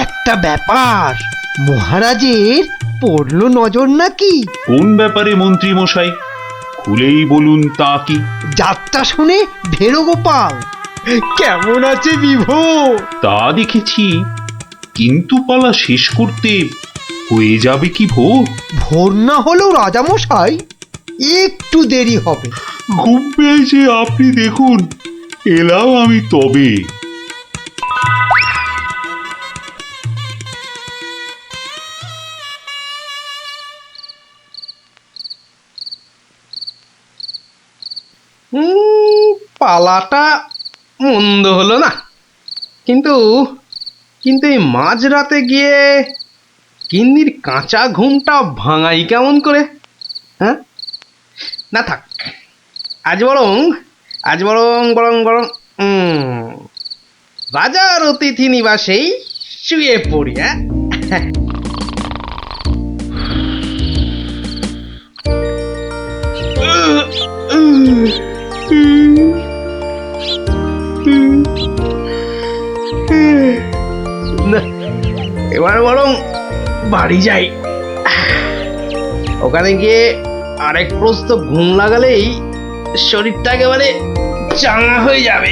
একটা ব্যাপার, মহারাজের পড়লো নজর নাকি? কোন ব্যাপারে মন্ত্রী মশাই? খুলেই বলুন তা কি? যাত্রা শুনে ভেরো গোপাল কেমন আছে বিভো? তা দেখেছি, কিন্তু পালা শেষ করতে হয়ে যাবে কি ভোর? ভোর না হলেও রাজামশাই একটু দেরি হবে। ঘুম পেয়েছে আপনি দেখুন, এলাম আমি তবে। পালাটা মন্দ হলো না, কিন্তু কিন্তু এই মাঝরাতে গিয়ে গিন্নির কাঁচা ঘুমটা ভাঙাই কেমন করে? হ্যাঁ, না থাক, আজ বরং বরং রাজার অতিথি নিবাসেই শুয়ে পড়ি। হ্যাঁ, এবার বরং বাড়ি যাই, ওখানে গিয়ে আরেক প্রস্ত ঘুম লাগালেই শরীরটা একেবারে চাঙা হয়ে যাবে।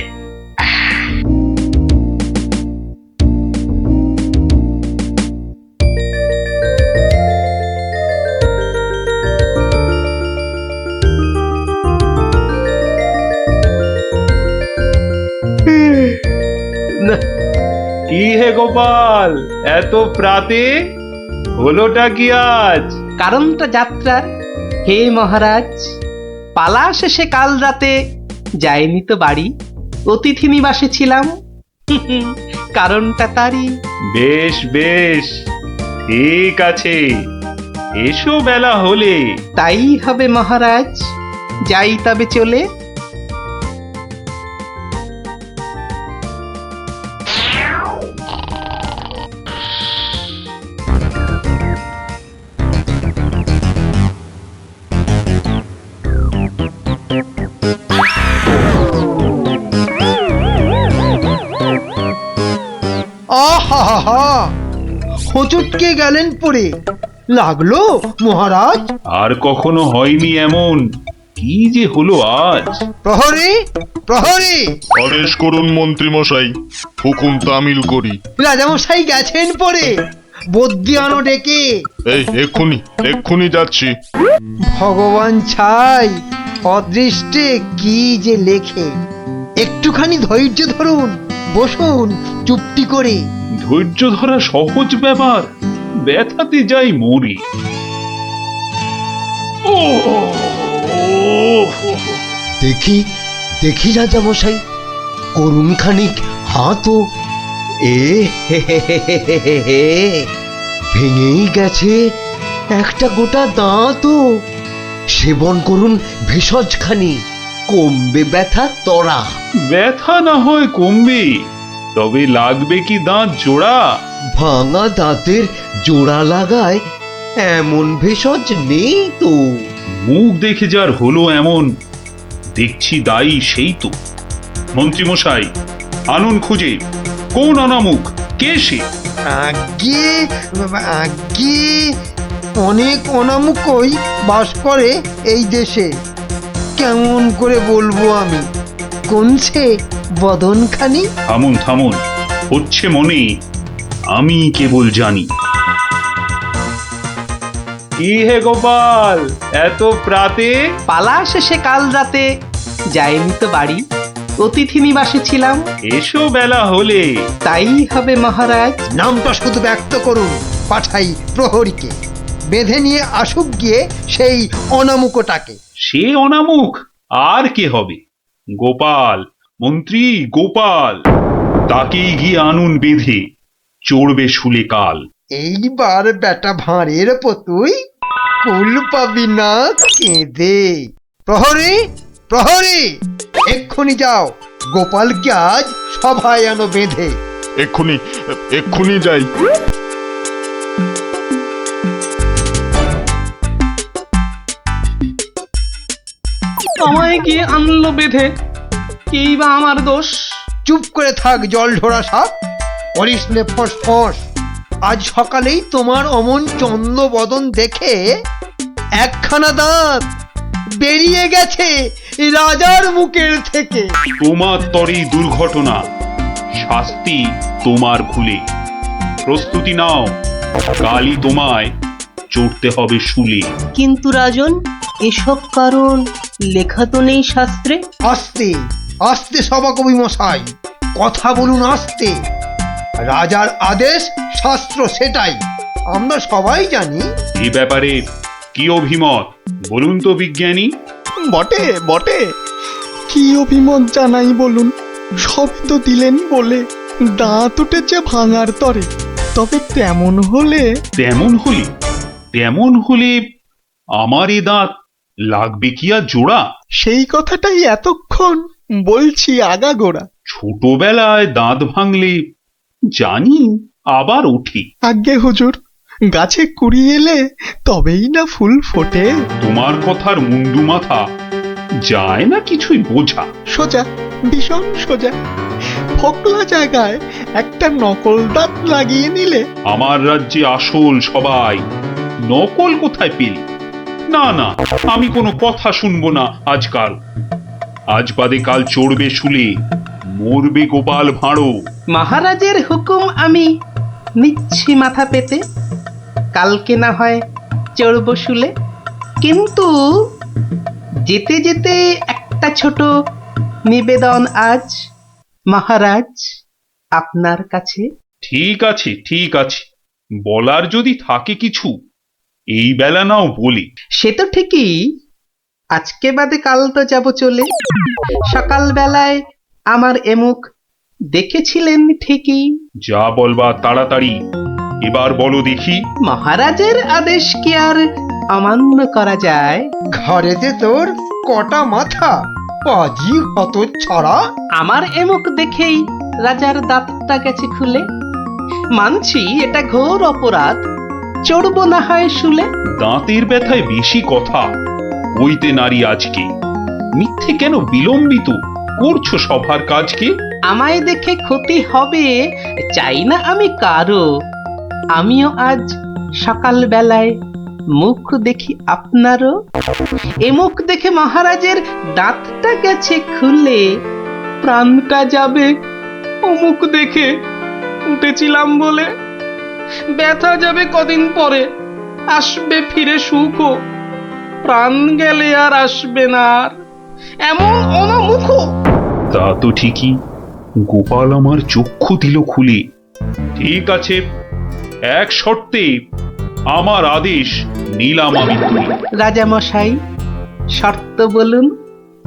কি হে গোপাল, এত প্রাতে হলোটা কি আজ? কারণটা যাত্রার, হে মহারাজ। পালা শেষে কাল রাতে যাইনি তো বাড়ি, অতিথি নিবাসে ছিলাম। কারণটা তারই। বেশ বেশ, ঠিক আছে, এসো বেলা হলে। তাই হবে মহারাজ, যাই তবে চলে। আহা, হোঁচটকে গেলেন পড়ে, লাগলো মহারাজ? আর কখনো হয়নি এমন, কি যে হলো আজ? প্রহরী, প্রহরী! আদেশ করুন মন্ত্রী মশাই, হুকুম তামিল করি। রাজামশাই গেছেন পড়ে, বদ্যি আনো ডেকে। এই এক্ষুনি যাচ্ছি। ভগবান ছাই, অদৃষ্টে কি যে লেখে। একটুখানি ধৈর্য ধরুন, বসুন চুপটি করে। ধৈর্য ধরা সহজ ব্যাপার, ব্যথাতে যাই মরি। দেখি দেখি রাজামশাই, করুন খানিক হাতও। ভেঙেই গেছে একটা গোটা দাঁতও। সেবন করুন ভেষজ খানি, কমবে ব্যথা তরা। ব্যথা না হয় কমবে, তবে লাগবে কি দাঁত জোড়া? ভাঙা দাঁতের জোড়া লাগায় এমন ভেষজ নেই তো। মুখ দেখে যার হলো এমন, দেখছি দায়ী সেই তো। মন্ত্রীমশাই, আনুন খুঁজে, কোন অনামুখ, কে সে? আগে আগে অনেক অনামুকই বাস করে এই দেশে। কেমন করে বলবো আমি? কোন সে বদনখানি? থামুন থামুন, হচ্ছে মনে, আমি কেবল জানি। কি হে গোপাল, এত প্রাতে? পালা শেষে কাল রাতে যাইনি তো বাড়ি, অতিথি নিবাসে ছিলাম। এসো বেলা হলে। তাই হবে মহারাজ। নামটা শুধু ব্যক্ত করুন, পাঠাই প্রহরীকে, বেঁধে নিয়ে আসুক গিয়ে সেই অনামুকটাকে। সে অনামুখ আর কে হবে? গোপাল, মন্ত্রী গোপাল, তাকেই গিয়ে আনুন বেঁধে, চড়বে শুলে কাল। এইবার বেটা ভাঁড়ের পতুই কুল পাবি না কেঁদে। প্রহরী, প্রহরী, এক্ষুনি যাও, গোপালকে আজ সভায় আনো বেঁধে। এক্ষুনি এক্ষুনি যাই। আমায় গিয়ে আনলো বেঁধে, কি বা আমার দোষ? চুপ করে থাক জল ঢোড়া সাপ, করিস নে ফস ফস। আজ সকালেই তোমার অমন চন্দ্র বদন দেখে একখানা দাঁত বেরিয়ে গেছে রাজার মুখের থেকে। তোমার তরেই দুর্ঘটনা, শাস্তি তোমার ভুলে। প্রস্তুতি নাও, কালই তোমায় চড়তে হবে শুলে। কিন্তু রাজন, এসব কারণ লেখা তো নেই শাস্ত্রে। আস্তে আস্তে সভাকবি মশাই, কথা বলুন আস্তে। রাজার আদেশ, শাস্ত্র সেটাই, আমরা সবাই জানি। এই ব্যাপারে কি অভিমত বলুন তো বিজ্ঞানী? বটে বটে, কি অভিমত জানাই বলুন? সবই তো দিলেন বলে, দাঁত উঠেছে ভাঙার তরে। তবে তেমন হলে তেমন হলে আমার এ দাঁত লাগবে কি আর জোড়া? সেই কথাটাই এতক্ষণ বলছি আগাগোড়া। ছোটবেলায় দাঁত ভাঙলে জানি আবার উঠি। আজ্ঞে হুজুর, গাছে কুড়ি এলে তবেই না ফুল ফোটে। তোমার কথার মুন্ডু মাথা যায় না কিছুই বোঝা। সোজা, ভীষণ সোজা। ফকলা জায়গায় একটা নকল দাঁত লাগিয়ে নিলে। আমার রাজ্যে আসল সবাই, নকল কোথায় পেলি? না না, আমি কোনো কথা শুনবো না আজকাল। আজ বাদে কাল চড়বে শুলে, মরবে গোপাল ভাঁড়ো। মহারাজের হুকুম আমি নিচ্ছি মাথা পেতে, কালকে না হয় চড়ব শুলে। কিন্তু যেতে যেতে একটা ছোট নিবেদন আজ মহারাজ আপনার কাছে। ঠিক আছে ঠিক আছে, বলার যদি থাকে কিছু এই বেলা নাও বলি। সে তো ঠিকই, আজকে বাদে কাল তো যাব চলে। সকাল বেলায় আমার এমুখ দেখেছিলেন ঠিকই। যা বলবা তাড়াতাড়ি এবার বলো দেখি। মহারাজের আদেশ কি আর অমান্য করা যায়? ঘরেতে তোর কটা মাথা, পাজি হত ছড়া। আমার এমুখ দেখেই রাজার দাঁতটা গেছে খুলে। মানছি এটা ঘোর অপরাধ, চড়বো না হয় শুলে। দাঁতের ব্যথায় বেশি কথা কইতে নারী আজকে, মিথ্যে কেন বিলম্বিত করছো সভার কাজকে? আমায় দেখে ক্ষতি হবে চাই না আমি কারো। আমিও আজ সকাল বেলায় মুখ দেখি আপনারও। এ মুখ দেখে মহারাজের দাঁতটা গেছে খুলে, প্রাণটা যাবে ও মুখ দেখে উঠেছিলাম বলে। ব্যথা যাবে কদিন পরে, আসবে ফিরে সুখ, প্রাণ গেলে আর আসবে না আর এমন অনামুখ। তা তো ঠিকই, গোপাল আমার চক্ষু দিল খুলে। ঠিক আছে, এক শর্তে আমার আদেশ নিলাম আমি তুলে। রাজা মশাই, শর্ত বলুন,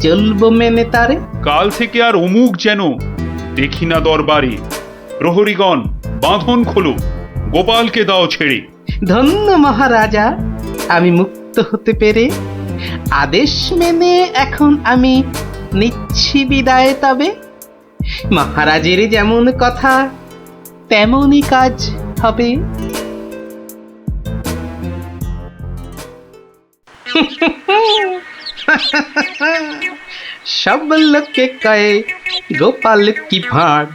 চলবো মেনে তারে। কাল থেকে আর অমুক যেন দেখি না দরবারে। প্রহরীগণ বাঁধন খোলো, গোপালকে দাও ছেড়ে। ধন্য মহারাজা, আমি মুক্ত হতে পেরে। আদেশ মেনে এখন আমি নিচ্ছি বিদায় তবে। মহারাজের যেমন কথা তেমনই কাজ হবে। সব লোকে কয়ে গোপাল কি ভাঁড়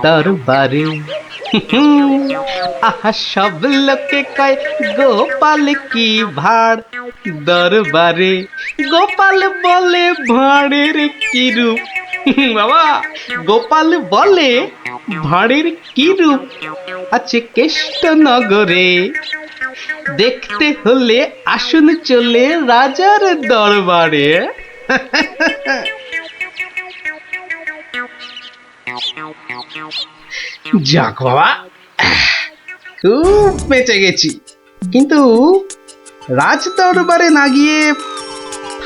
দরবারে। আহা, সব লোকে কয় গোপাল কি ভাঁড় দরবারে। গোপাল বলে ভাঁড়ের কি রূপ। বাবা, গোপাল বলে ভাঁড়ের কি রূপ আছে কেষ্টনগরে। দেখতে হলে আসুন চলে রাজার দরবারে। যাক বাবা, খুব বেঁচে গেছি। কিন্তু রাজ দরবারে না গিয়ে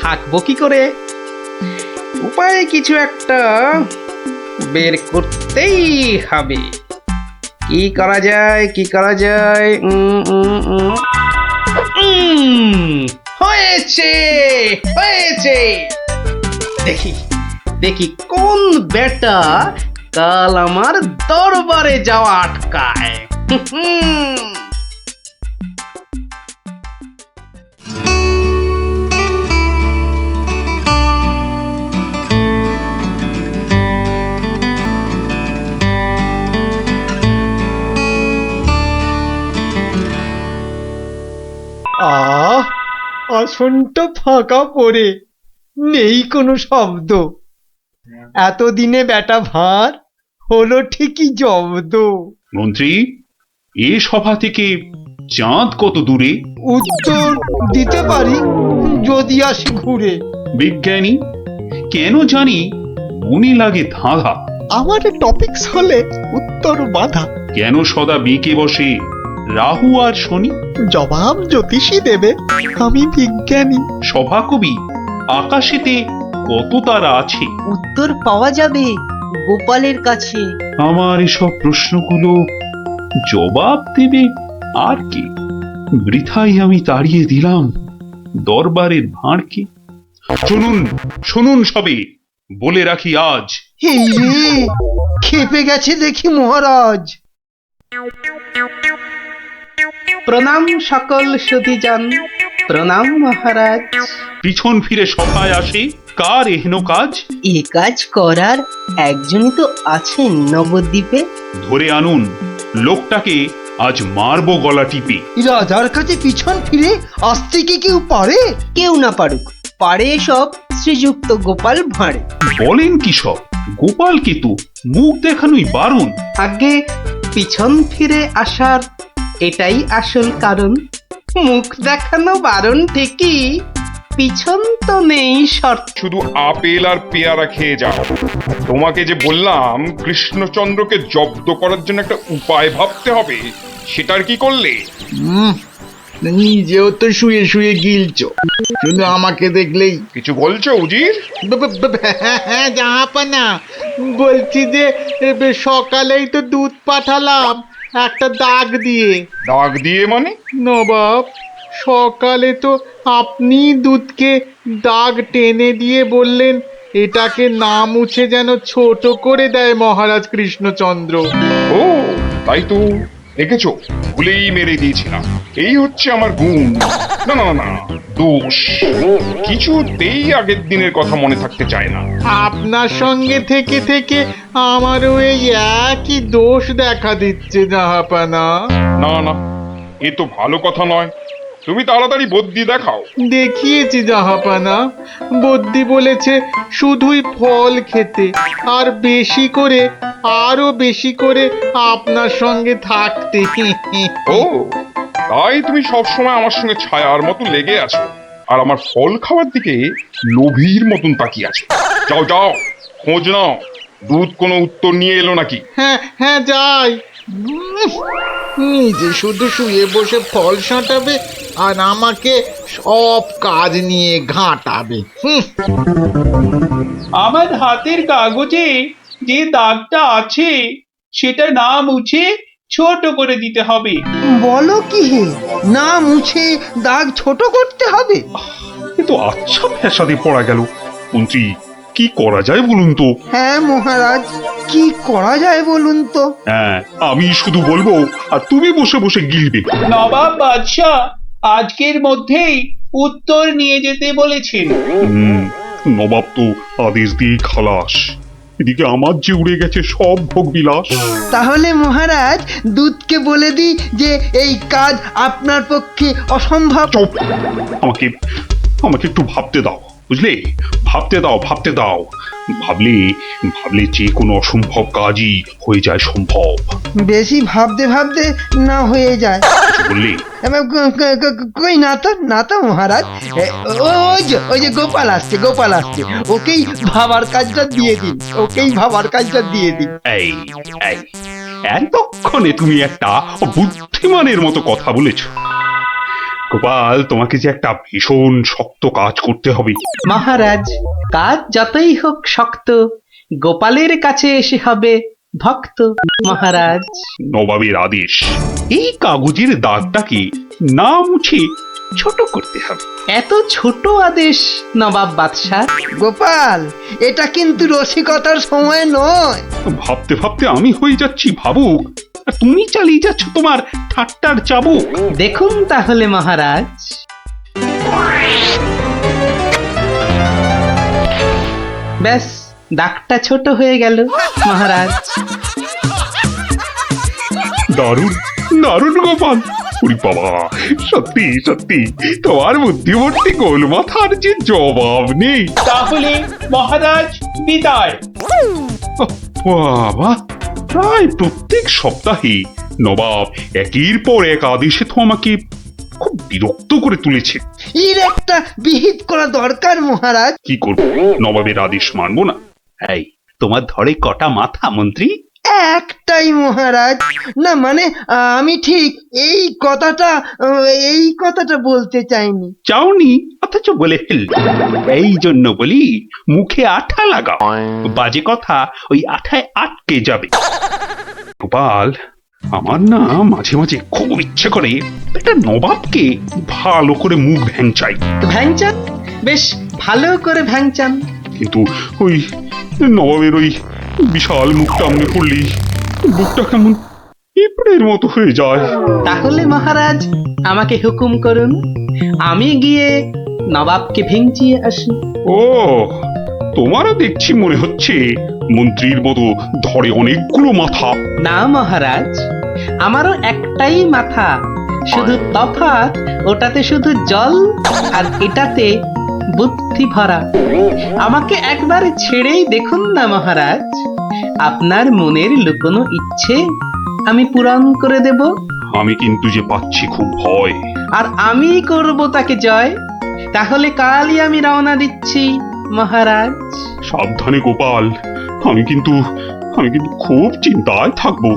থাকবো কি করে? উপায় কিছু একটা বের করতেই হবে। কি করা যায়, কি করা যায়? হয়েছে, হয়েছে। দেখি দেখি কোন বেটা কাল আমার দরবারে যাওয়া আটকায়। আসনটা ফাঁকা পড়ে নেই কোনো শব্দ। এতদিনে বেটা ভাঁড় হলো ঠিকই জব্দ। মন্ত্রী, এ সভা থেকে চাঁদ কত দূরে? উত্তর দিতে পারি যদি আসি ঘুরে। বিজ্ঞানী, কেন জানি মনে লাগে ধাঁধা। আমার টপিকস হলে উত্তর বাধা। কেন সদা বেঁকে বসে রাহু আর শনি? জবাব জ্যোতিষী দেবে, আমি বিজ্ঞানী। সভাকবি, আকাশেতে কত তারা আছে? উত্তর পাওয়া যাবে গোপালের কাছে। আমার এসব প্রশ্নগুলো জবাব দেবে আর কি? বৃথাই আমি তাড়িয়ে দিলাম দরবারের ভাঁড়কে। শুনুন শুনুন সবে, বলে রাখি আজ। এই রে, খেপে গেছে দেখি মহারাজ। প্রণাম সকল সুধীজন, প্রণাম মহারাজ। পিছন ফিরে সভায় আসে কার এহেন কাজ? এ কাজ করার একজনই তো আছেন নবদ্বীপে। ধরে আনুন লোকটাকে, আজ মারবো গলা টিপে। রাজার কাছে পিছন ফিরে আসতে কি কেউ পারে? কেউ না পারুক, পারে এসব শ্রীযুক্ত গোপাল ভাঁড়ে। বলেন কি সব? গোপালকে তো মুখ দেখানোই বারণ। আগে পিছন ফিরে আসার এটাই আসল কারণ। মুখ দেখানো বারণ ঠিকই, পিছন তো নেই শর্ত। শুধু আপেল আর পেয়ারা খেয়ে যাও। তোমাকে যে বললাম কৃষ্ণচন্দ্রকে জব্দ করার জন্য একটা উপায় ভাবতে হবে, সেটার কি করলে? নিজেও তো শুয়ে শুয়ে গিলছ, শুধু আমাকে দেখলেই। কিছু বলছো উজির? হ্যাঁ জাহাপানা, বলছি যে সকালেই তো দুধ পাঠালাম একটা দাগ দিয়ে। দাগ দিয়ে মানে? নবাব, সকালে তো আপনি দুধকে দাগ টেনে দিয়ে বললেন এটাকে না মুছে যেন ছোট করে দেয় মহারাজ কৃষ্ণচন্দ্র। ও তাই তো, দেখেছো, ভুলেই মেরে দিয়েছিলাম। এই হচ্ছে আমার গুণ। না না না, দোষ। কিছুতেই আগের দিনের কথা মনে থাকতে চায় না। আপনার সঙ্গে থেকে থেকে আমারও এই একই দোষ দেখা দিচ্ছে জাহাপানা। না না, এ তো ভালো কথা নয়। তুমি তাড়াতাড়ি বদ্যি দেখাও। দেখিয়েছি জাহাপানা, বদ্যি বলেছে শুধুই ফল খেতে, আর বেশি করে, আরো বেশি করে আপনার সঙ্গে থাকতে। ও তাই তুমি সবসময় আমার সঙ্গে ছায়ার মতো লেগে আছো, আর আমার ফল খাওয়ার দিকে লোভীর মতন তাকিয়ে আছো। যাও যাও, খোঁজ নাও দুধ কোনো উত্তর নিয়ে এলো নাকি। হ্যাঁ হ্যাঁ যাই। নিজে শুধু শুয়ে বসে ফল সাঁটাবে আর আমাকে সব কাজ নিয়ে ঘাঁটাবে। আমার হাতের কাগজে যে দাগটা আছে সেটা না মুছে ছোট করে দিতে হবে। বলো কি হে, না মুছে দাগ ছোট করতে হবে? এ তো আচ্ছা ফ্যাসাদে পড়া গেল। মন্ত্রী, কি করা যায় বলুন তো? হ্যাঁ মহারাজ, কি করা যায় বলুন তো? হ্যাঁ, আমি শুধু বলবো আর তুমি বসে বসে গিলবে। নবাব বাদশাহ আজকের মধ্যেই উত্তর নিয়ে যেতে বলেছেন। নবাব তো আদেশ দিয়ে খালাস। এদিকে আমার যে উড়ে গেছে সব ভোগ বিলাস। তাহলে মহারাজ দূতকে বলে দিই যে এই কাজ আপনার পক্ষে অসম্ভব। চুপ! আমাকে আমাকে একটু ভাবতে দাও, বুঝলে? ভাবতে দাও। ভাবলে যে কোনো অসম্ভব কাজই হয়ে যায় সম্ভব। বেশি ভাবতে ভাবতে না হয়ে যায়। বললে কই না তো মহারাজ, ওই যে গোপাল আসছে। ওকেই ভাবার কাজটা দিয়ে দিন। এই এতক্ষণে তুমি একটা বুদ্ধিমানের মতো কথা বলেছ। গোপাল, তোমাকে যে একটা ভীষণ শক্ত কাজ করতে হবে। মহারাজ, কাজ যতই হোক শক্ত, গোপালের কাছে এসে হবে ভক্ত। মহারাজ, নবাবের আদেশ, এই কাগজের দাগটাকে না মুছে ছোট করতে হবে। এত ছোট আদেশ নবাব বাদশাহ? গোপাল, এটা কিন্তু রসিকতার সময় নয়। ভাবতে ভাবতে আমি হয়ে যাচ্ছি ভাবুক, আর তুমি চালিয়ে যাচ্ছ তোমার ঠাট্টার চাবুক। দেখুন তাহলে মহারাজ। ব্যাস, দাগটা ছোট হয়ে গেল মহারাজ। দারুণ গোপাল! ওরে বাবা, সত্যি তোমার বুদ্ধিমতী গোল মাথার যে জবাব নেই। তাহলে মহারাজ বিদায়। বাবা, প্রায় প্রত্যেক সপ্তাহে নবাব একের পর এক আদেশে তো আমাকে খুব বিরক্ত করে তুলেছে। এর একটা বিহিত করা দরকার মহারাজ। কি করব? নবাবের আদেশ মানবো না? এই, তোমার ধরে কটা মাথা মন্ত্রী? একটাই মহারাজ। না মানে আমি ঠিক এই কথাটা বলতে চাইনি। চাওনি অথচ বলে ফেল। এই জন্য বলি, মুখে আঠা লাগাও। বাজে কথা ওই আঠায় আটকে যাবে। গোপাল, আমার না মাঝে মাঝে খুব ইচ্ছে করে একটা নবাবকে ভালো করে মুখ ভ্যাংচাই। ভ্যাংচান, বেশ ভালো করে ভ্যাংচান। কিন্তু ওই নবাবের ওই বিশাল মুখটা মনে পড়লেই বুকটা কেমন পিঁপড়ের মতো হয়ে যায়। তাহলে মহারাজ আমাকে হুকুম করুন, আমি গিয়ে নবাবকে ভেঙচিয়ে আসি। ও, তোমারও দেখছি মনে হচ্ছে মন্ত্রীর মতো ধরে অনেকগুলো মাথা। না মহারাজ, আমারও একটাই মাথা, শুধু তফাৎ ওটাতে শুধু জল আর এটাতে বুদ্ধি ভরা। আমাকে একবার ছেড়েই দেখুন না মহারাজ, আপনার মনের লুকোনো ইচ্ছে আমি পূরণ করে দেব। আমি কিন্তু যে পাচ্ছি খুব ভয়। আর আমি করব তাকে জয়। তাহলে কালই আমি রওনা দিচ্ছি মহারাজ। সাবধানে গোপাল, আমি কিন্তু খুব চিন্তায় থাকবো।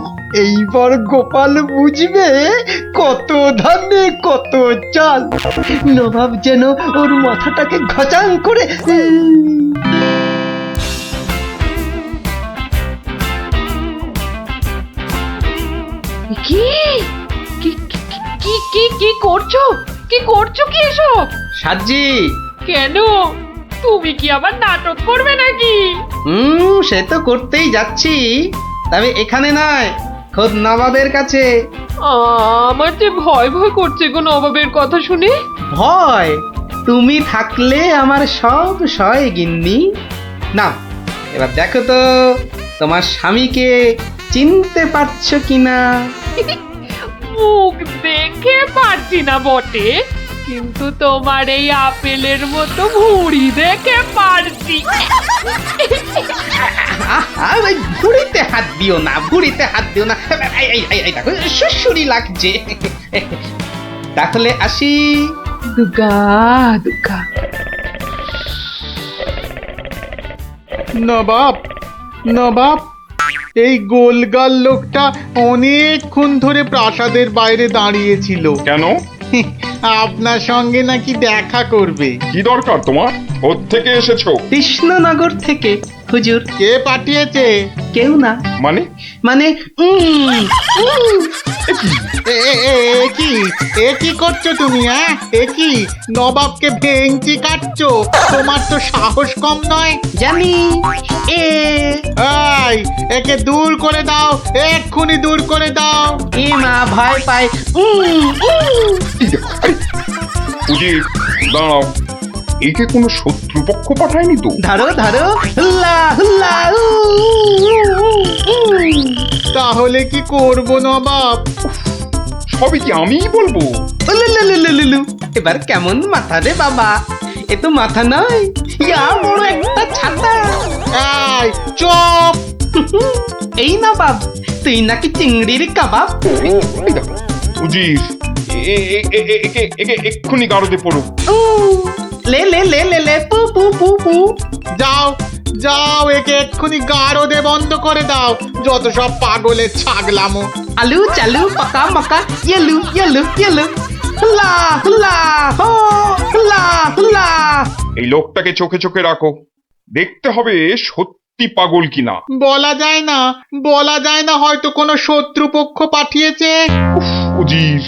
এইবার গোপাল বুঝবে কত ধানে কত চাল। নবাব যেন ওর মাথাটাকে ঘচাং করে কি কি কি কি কি করছো? কি এসব? সাজি, কেন? তুমি কি আবার নাটক করবে নাকি? সে তো করতেই যাচ্ছি, তবে এখানে নয়, খোদ নবাবের কাছে। আমার যে ভয় করছে গো নবাবের কথা শুনে। ভয়? তুমি থাকলে আমার সব সয় গিন্নি। না, এবার দেখো তো তোমার স্বামীকে চিনতে পারছো কিনা। মুখ দেখে পারছি না বটে, কিন্তু তোমার এই আপেলের মতো ভুঁড়ি দেখে পারছি। ভুঁড়িতে হাত দিও না, দেখো সুসুরি লাগছে। তাহলে আসি। দুগা নবাব, এই গোলগাল লোকটা অনেকক্ষণ ধরে প্রাসাদের বাইরে দাঁড়িয়েছিল। কেন? আপনার সঙ্গে নাকি দেখা করবে। কি দরকার তোমার? কোত্থেকে এসেছো? কৃষ্ণনগর থেকে। হুজুর। কে পাঠিয়েছে? কেউ না। মানে মানে এ কি করছো তুমি? হ্যাঁ, এ কি নবাবকে ভেঙচি কাটছো? তোমার তো সাহস কম নয়। জানি এই, একে দূর করে দাও, এক্ষুনি দূর করে দাও। এ মা ভয় পায়। উজির দাঁড়াও, একে কোনো শত্রুপক্ষ পাঠায়নি তো? ধরো ধরো, হুল্লা হুল্লা। তাহলে কি করবো নবাব? সবই কি আমিই বলবো? উলুলুলুলুলু। এবার কেমন মাথা রে বাবা? এ তো মাথা নয়, ইয়া বড় একটা ছাতা। এই চুপ! এই না বাব, তুই নাকি চিংড়ির কাবাব? এই দেখো, উজির একে এক্ষুনি গারদে পড়ো। লে লে লে লে লে পু পু পু পু। যাও যাও, একে এক্ষুনি গারদে বন্ধ করে দাও। যত সব পাগলের ছাগলামো। আলু চালু পাকা মাকা ইয়েলু ইয়েলু ইয়েলু। হুল্লা হুল্লা হো, হুল্লা হুল্লা। এই লোকটাকে চোখে চোখে রাখো, দেখতে হবে সত্যি পাগল কিনা। বলা যায় না, বলা যায় না, হয়তো কোনো শত্রুপক্ষ পাঠিয়েছে। উজির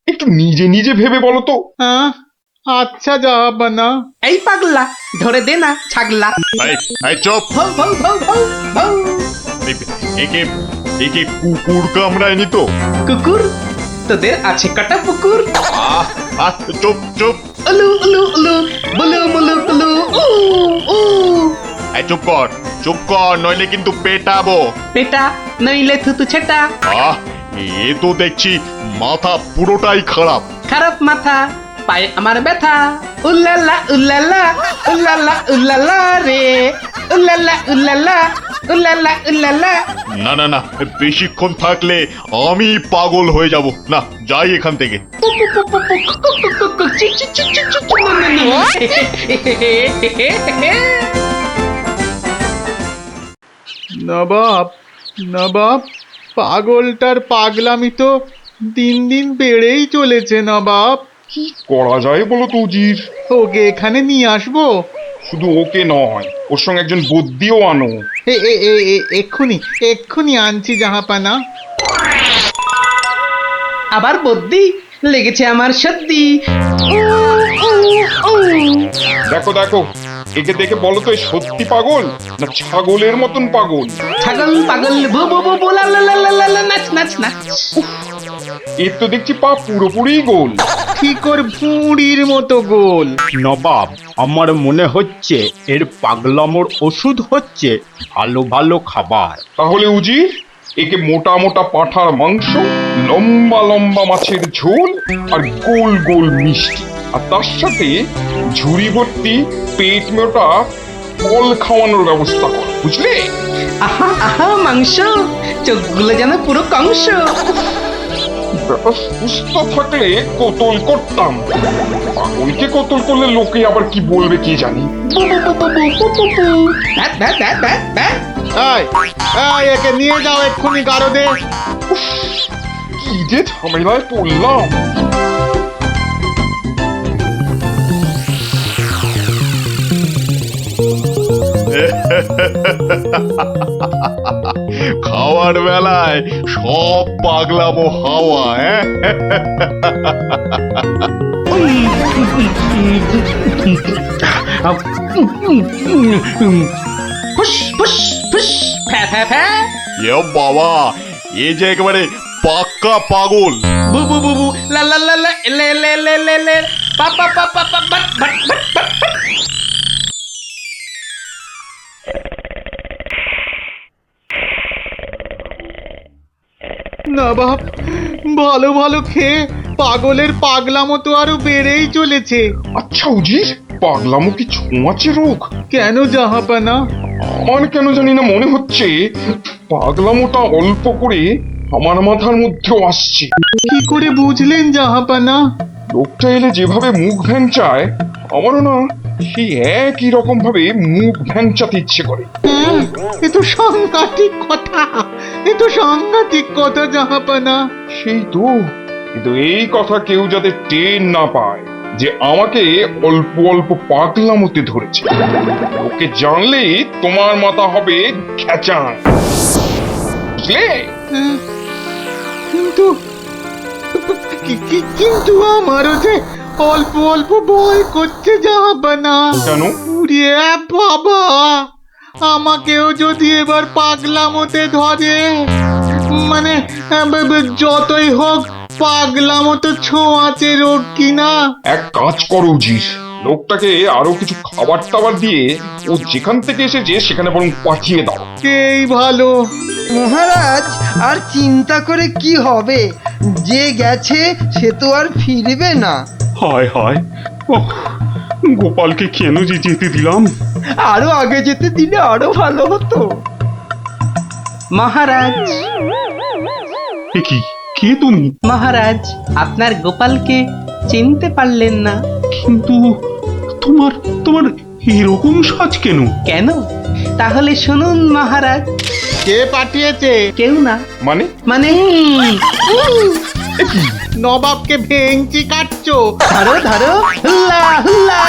একটু নিজে নিজে ভেবে বলো তো। হ্যাঁ, আচ্ছা জাহাপনা। এই পাগলা, ধরে দে না ছাগলা। এই চুপ! ভৌ ভৌ ভৌ ভৌ ভৌ। একে কুকুর কামড়ায়নি তো? কুকুর? তোদের আছে কটা পুকুর? চুপ চুপ! উলু উলু উলু, বুলু মুলু উলু উ উ। এই চুপ কর, নইলে কিন্তু পেটাবো। পেটা নইলে থুতু ছেটা। এ তো দেখছি মাথা পুরোটাই খারাপ। খারাপ মাথা, পায়ে আমার ব্যথা। উল্লালা উল্লালা উল্লালা উল্লালা রে, উল্লালা উল্লালা উল্লালা উল্লালা। না, বেশিক্ষণ থাকলে আমি পাগল হয়ে যাব। না, যাই এখান থেকে। নবাব, নবাব, পাগলটার পাগলামি তো দিন দিন বেড়েই চলেছে নবাব। কি করা যায় বলো তো উজির? ওকে এখানে নিয়ে আসবো? শুধু ওকে নয়, ওর সঙ্গে একজন বদ্যিও আনো। এক্ষুনি আনছি জাহাপানা। আবার বদ্যি লেগেছে আমার সর্দি। দেখো একে দেখে বলো তো, সত্যি পাগল না ছাগলের মতন পাগল? ছাগল পাগল বু বু বু বু লা লা লা লা লা, নাচ নাচ নাচ। এর তো দেখছি পা পুরোপুরি গোল। ঠিকর ভুঁড়ির মতো গোল। নবাব, আমার মনে হচ্ছে এর পাগলামোর ওষুধ হচ্ছে ভালো ভালো খাবার। তাহলে উজির একে মোটা মোটা পাঁঠার মাংস, লম্বা লম্বা মাছের ঝোল আর গোল গোল মিষ্টি, আর তার সাথে ঝুড়ি ভর্তি পেট মোটা ফল খাওয়ানোর ব্যবস্থা কর, বুঝলে? আহা আহা মাংস, চোখগুলো যেন পুরো কংস। ব্যাপার সুস্থ থাকলে কতল করতাম, পাগলকে কতল করলে লোকে আবার কি বলবে কে জানি। একে নিয়ে যাও এক্ষুনি গারদে। কি যে ঝামেলায় পড়লাম। খাওয়ার বেলায় সব পাগলামো হাওয়া। ফুস ফুস ফুস ফ্যা ফ্যা ফ্যা। বাবা, এ যে একেবারে পাক্কা পাগল। বু বু বু বু লা লা লা লা লে লে লে লে লে পা পা পা পা পা বাট বাট বাট বাট। নবাব, ভালো ভালো খেয়ে পাগলের পাগলামো তো আরো বেড়েই চলেছে। আচ্ছা উজির, পাগলামো কি ছোঁয়াচে রোগ? কেন জাহাপানা? আমার কেন জানি না মনে হচ্ছে পাগলামোটা অল্প করে আমার মাথার মধ্যেও আসছে। কি করে বুঝলেন জাহাপানা? লোকটা এলে যেভাবে মুখ ভ্যাংচায়, আমারও না সেই একই রকম ভাবে মুখ ভ্যাংচাতে ইচ্ছে করে। এ তো সাংঘাতিক কথা, এ তো সাংঘাতিক কথা জাহাপানা। সেই তো, কিন্তু এই কথা কেউ যাতে টের না পায় যে আমাকে অল্প অল্প পাগলামোতে ধরেছে। ওকে জানলে তোমার মাথা হবে খেচান, বুঝলে? কিন্তু কিন্তু আমারও যে অল্প অল্প ভয় করছে যাবে না। কেন? উড়ে বাবা, আমাকেও যদি এবার পাগলামোতে ধরে, মানে যতই হোক পাগলামোতে ছোঁয়াচে রোগ কিনা। এক কাজ করো উজির, লোকটাকে আরো কিছু খাবার টাবার দিয়ে ও যেখান থেকে এসেছে সেখানে বরং পাঠিয়ে দাও। এই ভালো। মহারাজ, আর চিন্তা করে কি হবে? যে গেছে সে তো আর ফিরবে না। হায় হায়, ওহ, গোপালকে কেন যে যেতে দিলাম? আরো আগে যেতে দিলে আরো ভালো হতো। মহারাজ, এ কি, কে তুমি? মহারাজ, আপনার গোপালকে চিনতে পারলেন না? কিন্তু তোমার তোমার এরকম সাজ কেন? কেন? তাহলে শুনুন মহারাজ। কে পাঠিয়েছে? কেউ না। মানে? মানে নবাবকে ভেঙচি কাটছো? ধরো ধরো, হুল্লা হুল্লা,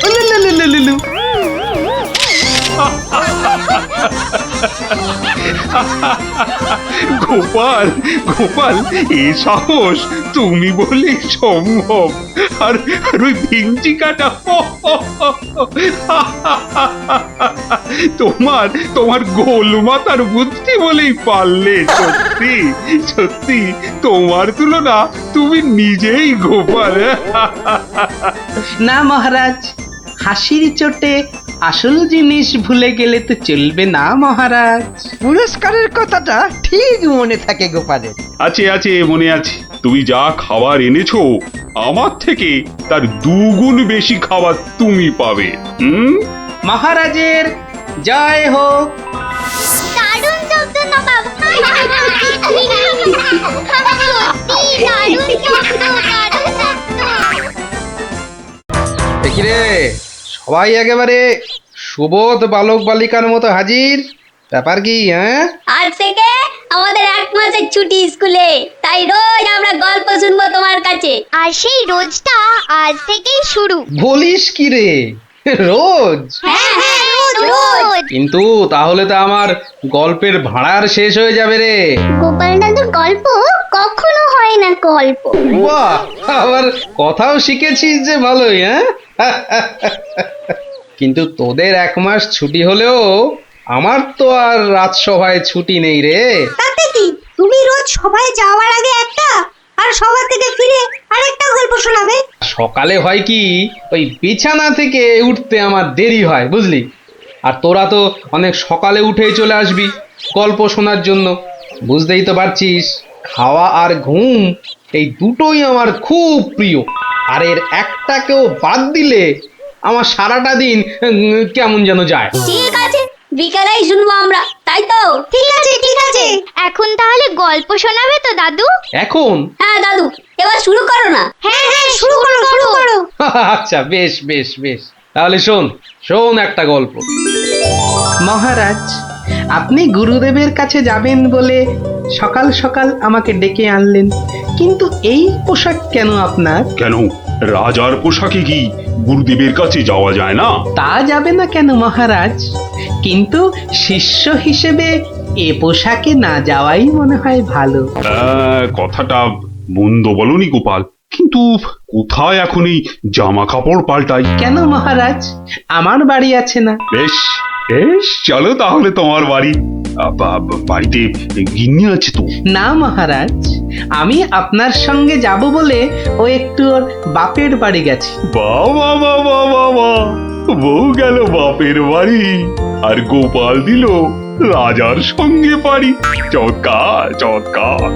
উলুলুলুলুলু। গোপাল, গোপাল, এ সাহস তুমি বলে সম্ভব। আর ওই ভিঞ্চি কাটা, তোমার তোমার গোল মাথার বুদ্ধি বলেই পারলে। সত্যি সত্যি তোমার তুলনা তুমি নিজেই গোপাল। না মহারাজ, হাসির চোটে আসল জিনিস ভুলে গেলে তো চলবে না মহারাজ। পুরস্কারের কথাটা ঠিক মনে থাকে গোপালের। আছে আছে, মনে আছে। তুমি যা খাবার এনেছো আমার থেকে তার 2 গুণ বেশি খাবার তুমি পাবে। মহারাজের জয় হোক। দারুণ শব্দ নবাব। সত্যি দারুণ শব্দ, দারুণ শব্দ। দেখি রে, সবাই একেবারে সুবোধ বালক বালিকার মতো হাজির। ব্যাপার কি? হ্যাঁ, আজ থেকে আমাদের 1 মাসের ছুটি স্কুলে, তাই রোজ আমরা গল্প শুনবো তোমার কাছে। আর সেই রোজটা আজ থেকেই শুরু। বলিস কি রে, রোজ? হ্যাঁ হ্যাঁ, রোজ রোজ। কিন্তু তাহলে তো আমার গল্পের ভাড়ার শেষ হয়ে যাবে রে। গোপাল দাদুর গল্প কখনো হয় না গল্প। বাহ, আবার কথাও শিখেছিস যে ভালোই। হ্যাঁ, কিন্তু তোদের 1 মাস ছুটি হলেও আমার তো আর রাজসভায় ছুটি নেই রে। তাতে কি, তুমি রোজ সবাই যাওয়ার আগে একটা, আর সবার থেকে ফিরে আরেকটা গল্প শোনাবে। সকালে হয় কি, ওই বিছানা থেকে উঠতে আমার দেরি হয়, বুঝলি? আর তোরা তো অনেক সকালে উঠেই চলে আসবি গল্প শোনার জন্য। বুঝতেই তো পারছিস, খাওয়া আর ঘুম এই দুটোই আমার খুব প্রিয়। আর এর একটাকেও বাদ দিলে আমার সারাটা দিন কেমন যেন যায়। ঠিক আছে, বিকালেই শুনবো আমরা, তাই তো? ঠিক আছে ঠিক আছে। এখন তাহলে গল্প শোনাবে তো দাদু? এখন? হ্যাঁ দাদু, এবার শুরু করো না। হ্যাঁ হ্যাঁ, শুরু করো শুরু করো। আচ্ছা, বেশ বেশ বেশ, তাহলে শোন শোন একটা গল্প। মহারাজ, আপনি গুরুদেবের কাছে যাবেন বলে সকাল সকাল আমাকে ডেকে আনলেন, কিন্তু এই পোশাক কেন আপনার? কেন, রাজার পোশাকে কি গুরুদেবের কাছে যাওয়া যায় না? তা যাবে না কেন মহারাজ, কিন্তু শিষ্য হিসেবে এ পোশাকে না যাওয়াই মনে হয় ভালো। কথাটা মন্দ বলনি গোপাল, কিন্তু কোথায় এখন এই জামা কাপড় পাল্টাই? কেন মহারাজ, আমার বাড়ি আছে না? বেশ বেশ, চলো তাহলে তোমার বাড়ি। বাড়িতে গিন্নি আছে তো? না মহারাজ, আমি আপনার সঙ্গে যাব বলে ও একটু ওর বাপের বাড়ি গেছে। বাবা বাবা বাবা, বউ গেল বাপের বাড়ি আর গোপাল দিল রাজার সঙ্গে বাড়ি। চমৎকার চমৎকার।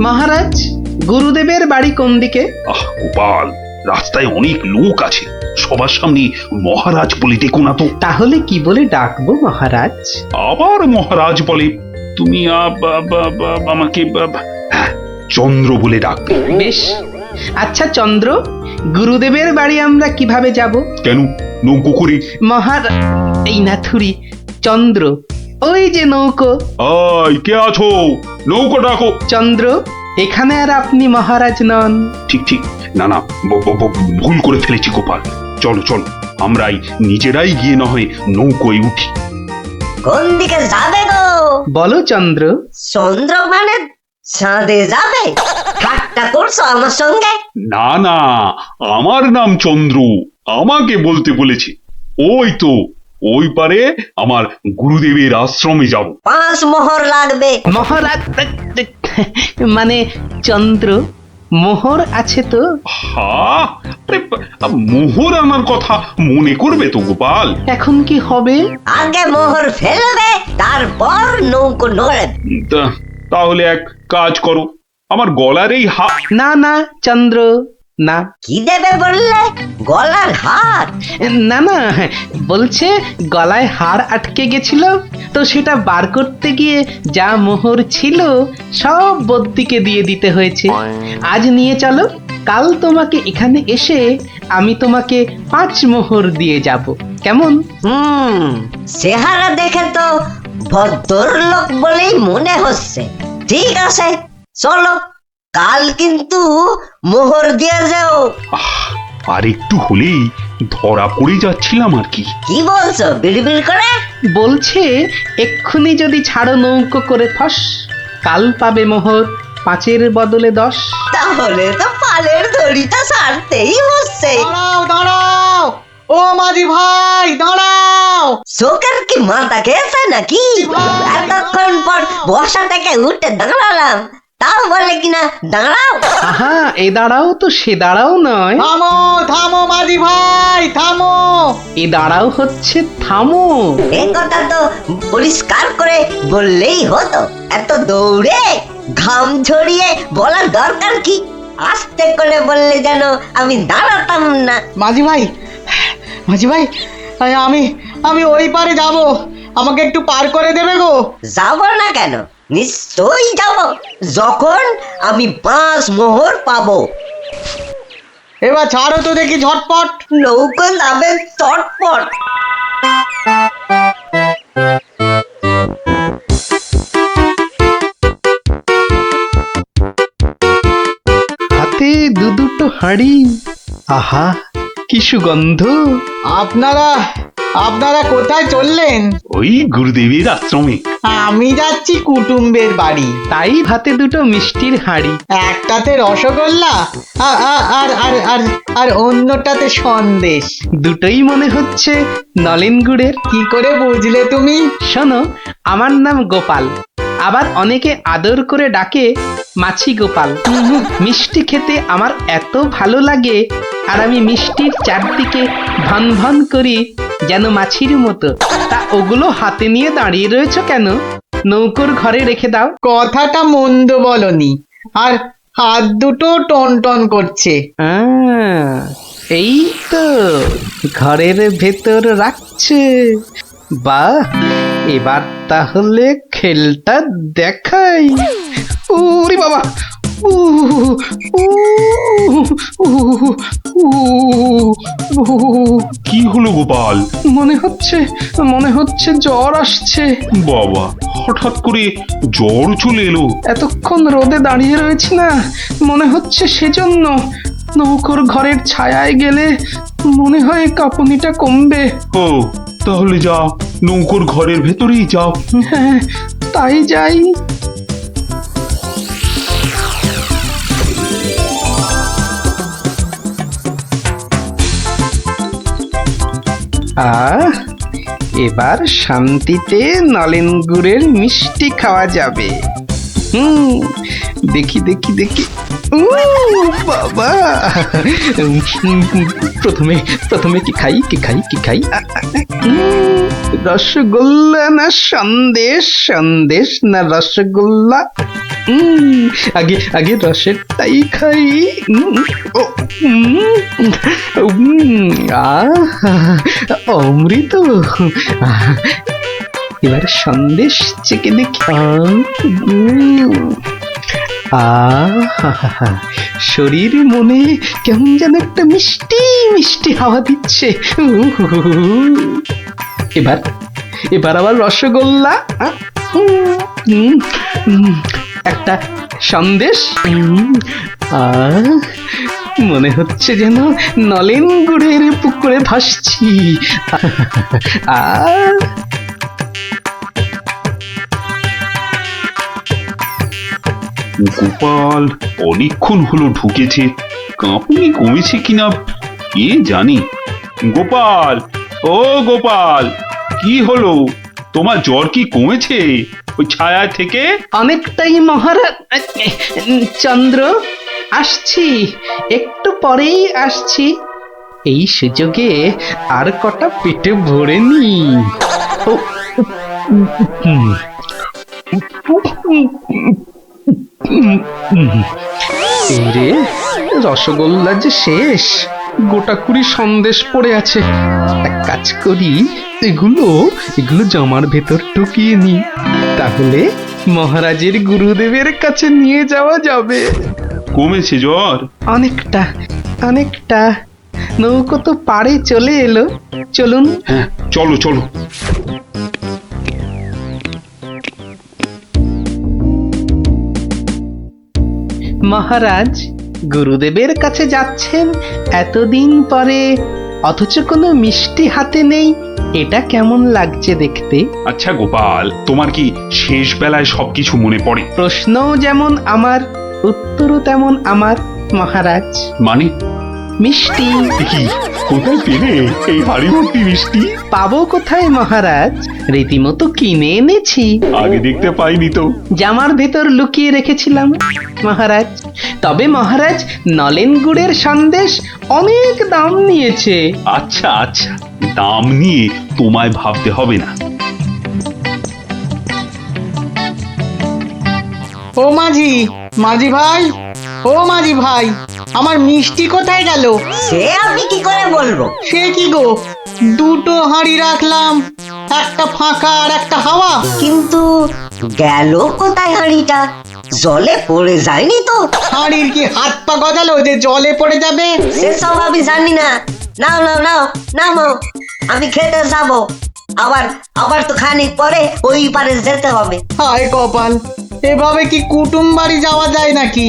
মহারাজ, গুরুদেবের বাড়ি কোন দিকে? আহ গোপাল, রাস্তায় অনেক লোক আছে, সবার সামনে মহারাজ বলে ডেকো না তো। তাহলে কি বলে ডাকবো মহারাজ? আবার মহারাজ বলে? তুমি আমাকে হ্যাঁ, চন্দ্র বলে ডাকবে। বেশ, আচ্ছা চন্দ্র, গুরুদেবের বাড়ি আমরা কিভাবে যাব? কেন, নৌকো করে। এই নাথুরি, চন্দ্র, ওই যে নৌকো। আয়, কে আছো? নৌকো ডাকো। চন্দ্র, এখানে আর আপনি মহারাজ নন। ঠিক ঠিক, না না, ভুল করে ফেলেছি গোপাল। চলো চলো, আমরাই নিজেরাই গিয়ে না হয় নৌকোয় উঠি। কোন দিকে যাবে গো? বলো চন্দ্র। চন্দ্র মানে চাঁদে যাবে? ঠাট্টা করছো আমার সঙ্গে? না না, আমার নাম চন্দ্র, আমাকে বলতে বলেছে। ওই তো ওই পারে আমার গুরুদেবের আশ্রমে যাব। 5 মোহর লাগবে। মহারাজ মানে চন্দ্র, মোহর আছে তো? হ্যাঁ, মোহর আনার কথা মনে করবে তো গোপাল। এখন কি হবে? আগে মোহর ফেলবে, তারপর নৌকো নড়বে। তাহলে এক কাজ করো, আমার গলার এই না না চন্দ্র, না। কি দেবে বললে? গলার হার? না না, বলছে গলায় হার আটকে গেছিল, তো সেটা বার করতে গিয়ে যা মোহর ছিল সব বদ্যিকে দিয়ে দিতে হয়েছে। আজ নিয়ে চলো, কাল তোমাকে এখানে এসে আমি তোমাকে 5 মোহর দিয়ে যাব, কেমন? চেহারা দেখে তো ভদ্রলোক বলেই মনে হচ্ছে। ঠিক আছে, চলো, কাল কিন্তু মোহর দিয়ে যাও। আর একটু হলেই ধরা পড়ে যাচ্ছিলাম আর কি। কি বলছো বিড়বিড় করে? বলছে এক্ষুনি যদি ছাড়ো নৌকো করে ফস, কাল পাবে মোহর 5-এর বদলে 10। তাহলে তো পালের দড়িটা ছাড়তেই হচ্ছে। দাঁড়াও দাঁড়াও, ও মাঝি ভাই দাঁড়াও। চোখের কি মাথা খেয়েছে নাকি? এতক্ষণ পর বসা থেকে উঠে দাঁড়ালাম, তাও বলে কিনা দাঁড়াও। আহা, এ দাঁড়াও তো সে দাঁড়াও নয়। থামো থামো মাঝি ভাই, থামো। এ দাঁড়াও হচ্ছে থামো। এ কথা তো পরিষ্কার করে বললেই হতো। এত দৌড়ে ঘাম ঝরিয়ে বলার দরকার কি? আস্তে করে বললে যেন আমি দাঁড়াতাম না। মাঝি ভাই, মাঝি ভাই, আমি ওই পারে যাব, আমাকে একটু পার করে দেবে গো? যাব না কেন? নিশ্চয়ই যাব, যখন আমি 5 মোহর পাবো। এবার ছাড়ো তো দেখি ঝটপট। নৌকো যাবে চটপট। হাতে দুটো হাঁড়ি, আহা কি সুগন্ধ। আপনারা কোথায় চললেন? ওই গুরুদেবের আশ্রমে। আমি যাচ্ছি কুটুম্বের বাড়ি। তাই হাতে দুটো মিষ্টির হাঁড়ি, একটাতে রসগোল্লা আর অন্যটাতে সন্দেশ। দুটোই মনে হচ্ছে নলেন গুড়ের। কি করে বুঝলে তুমি? শোনো, আমার নাম গোপাল, আবার অনেকে আদর করে ডাকে মাছি গোপাল। মিষ্টি খেতে আমার এত ভালো লাগে, আর আমি মিষ্টির চারদিকে ভন ভন করি যেন মাছির মতো। তা ওগুলো হাতে নিয়ে দাঁড়িয়ে রয়েছো কেন? নৌকোর ঘরে রেখে দাও। কথাটা মন্দ বলনি, আর হাত দুটো টন টন করছে। এই তো ঘরের ভেতর রাখছে। বাহ, এবার তাহলে খেলটা দেখাই। ওরে বাবা, কি হলো গোপাল? মনে হচ্ছে জ্বর আসছে। বাবা, হঠাৎ করে জ্বর চলে এলো? এতক্ষণ রোদে দাঁড়িয়ে রয়েছি না, মনে হচ্ছে সেজন্য। নৌকোর ঘরের ছায়ায় গেলে মনে হয় কাঁপুনিটা কমবে। ও, তাহলে যাও, নৌকোর ঘরের ভেতরেই যাও। হ্যাঁ, তাই যাই। এবার শান্তিতে নলেন গুড়ের মিষ্টি খাওয়া যাবে। দেখি দেখি দেখি। বাবা, প্রথমে কি খাই? রসগোল্লা না সন্দেশ? সন্দেশ না রসগোল্লা? আগে রসেরটাই খাই। অমৃত। এবার সন্দেশ চেকে দেখি। শরীর মনে কেমন যেন একটা মিষ্টি মিষ্টি হাওয়া দিচ্ছে। এবার এবার আবার রসগোল্লা, একটা সন্দেশ, মনে হচ্ছে যেন নলেন গুড়ের পুকুরে ভাসছি। আর গোপাল অনেকক্ষণ হলো ঢুকেছে, কাঁপুনি কমেছে কিনা কে জানি। গোপাল, ও গোপাল, কি হলো? তোমার জ্বর কি কমেছে ওই ছায়া থেকে? অনেকটাই মহারাজ। চন্দ্র, আসছি, একটু পরেই আসছি। এই সুযোগে আর কটা পেটে ভরে নি। রে, রসগোল্লা যে শেষ, গোটা কুড়ি সন্দেশ পড়ে আছে। এক কাজ করি, এগুলো জামার ভেতর ঢুকিয়ে নি, তাহলে মহারাজের গুরুদেবের কাছে নিয়ে যাওয়া যাবে। কমেছে জ্বর? অনেকটা অনেকটা। নৌকো তো পাড়ে চলে এলো, চলুন। হ্যাঁ, চলো চলো। মহারাজ, গুরুদেবের কাছে যাচ্ছেন এতদিন পরে, অথচ কোনো মিষ্টি হাতে নেই, এটা কেমন লাগছে দেখতে? আচ্ছা গোপাল, তোমার কি শেষ বেলায় সবকিছু মনে পড়ে? প্রশ্নও যেমন আমার, উত্তরও তেমন আমার মহারাজ। মানে? মিষ্টি। কি, কোথায় পেলে এই হাড়ি ভর্তি মিষ্টি? পাবো কোথায় মহারাজ, রীতিমতো কিনে এনেছি। আগে দেখতে পাইনি তো। জামার ভেতর লুকিয়ে রেখেছিলাম মহারাজ। তবে মহারাজ, নলেন গুড়ের সন্দেশ অনেক দাম নিয়েছে। আচ্ছা আচ্ছা, দাম নিয়ে তোমায় ভাবতে হবে না। ও মাঝি, মাঝি ভাই, ও মাঝি ভাই, আমার মিষ্টি কোথায় গেল? সে আমি কি করে বলবো? সে কি গো, দুটো হাঁড়ি রাখলাম, একটা ফাঁকা আর একটা হাওয়া। কিন্তু গেল কোথায় হাঁড়িটা? জলে পড়ে যায়নি তো? হাঁড়ির কি হাত পা গজালো যে জলে পড়ে যাবে? সেসব আমি জানি না। নাও নাও নাও নামো, আমি খেতে যাবো। আবার আবার তো খানিক পরে ওই পারে যেতে হবে। হায় কপাল, এভাবে কি কুটুম বাড়ি যাওয়া যায় নাকি?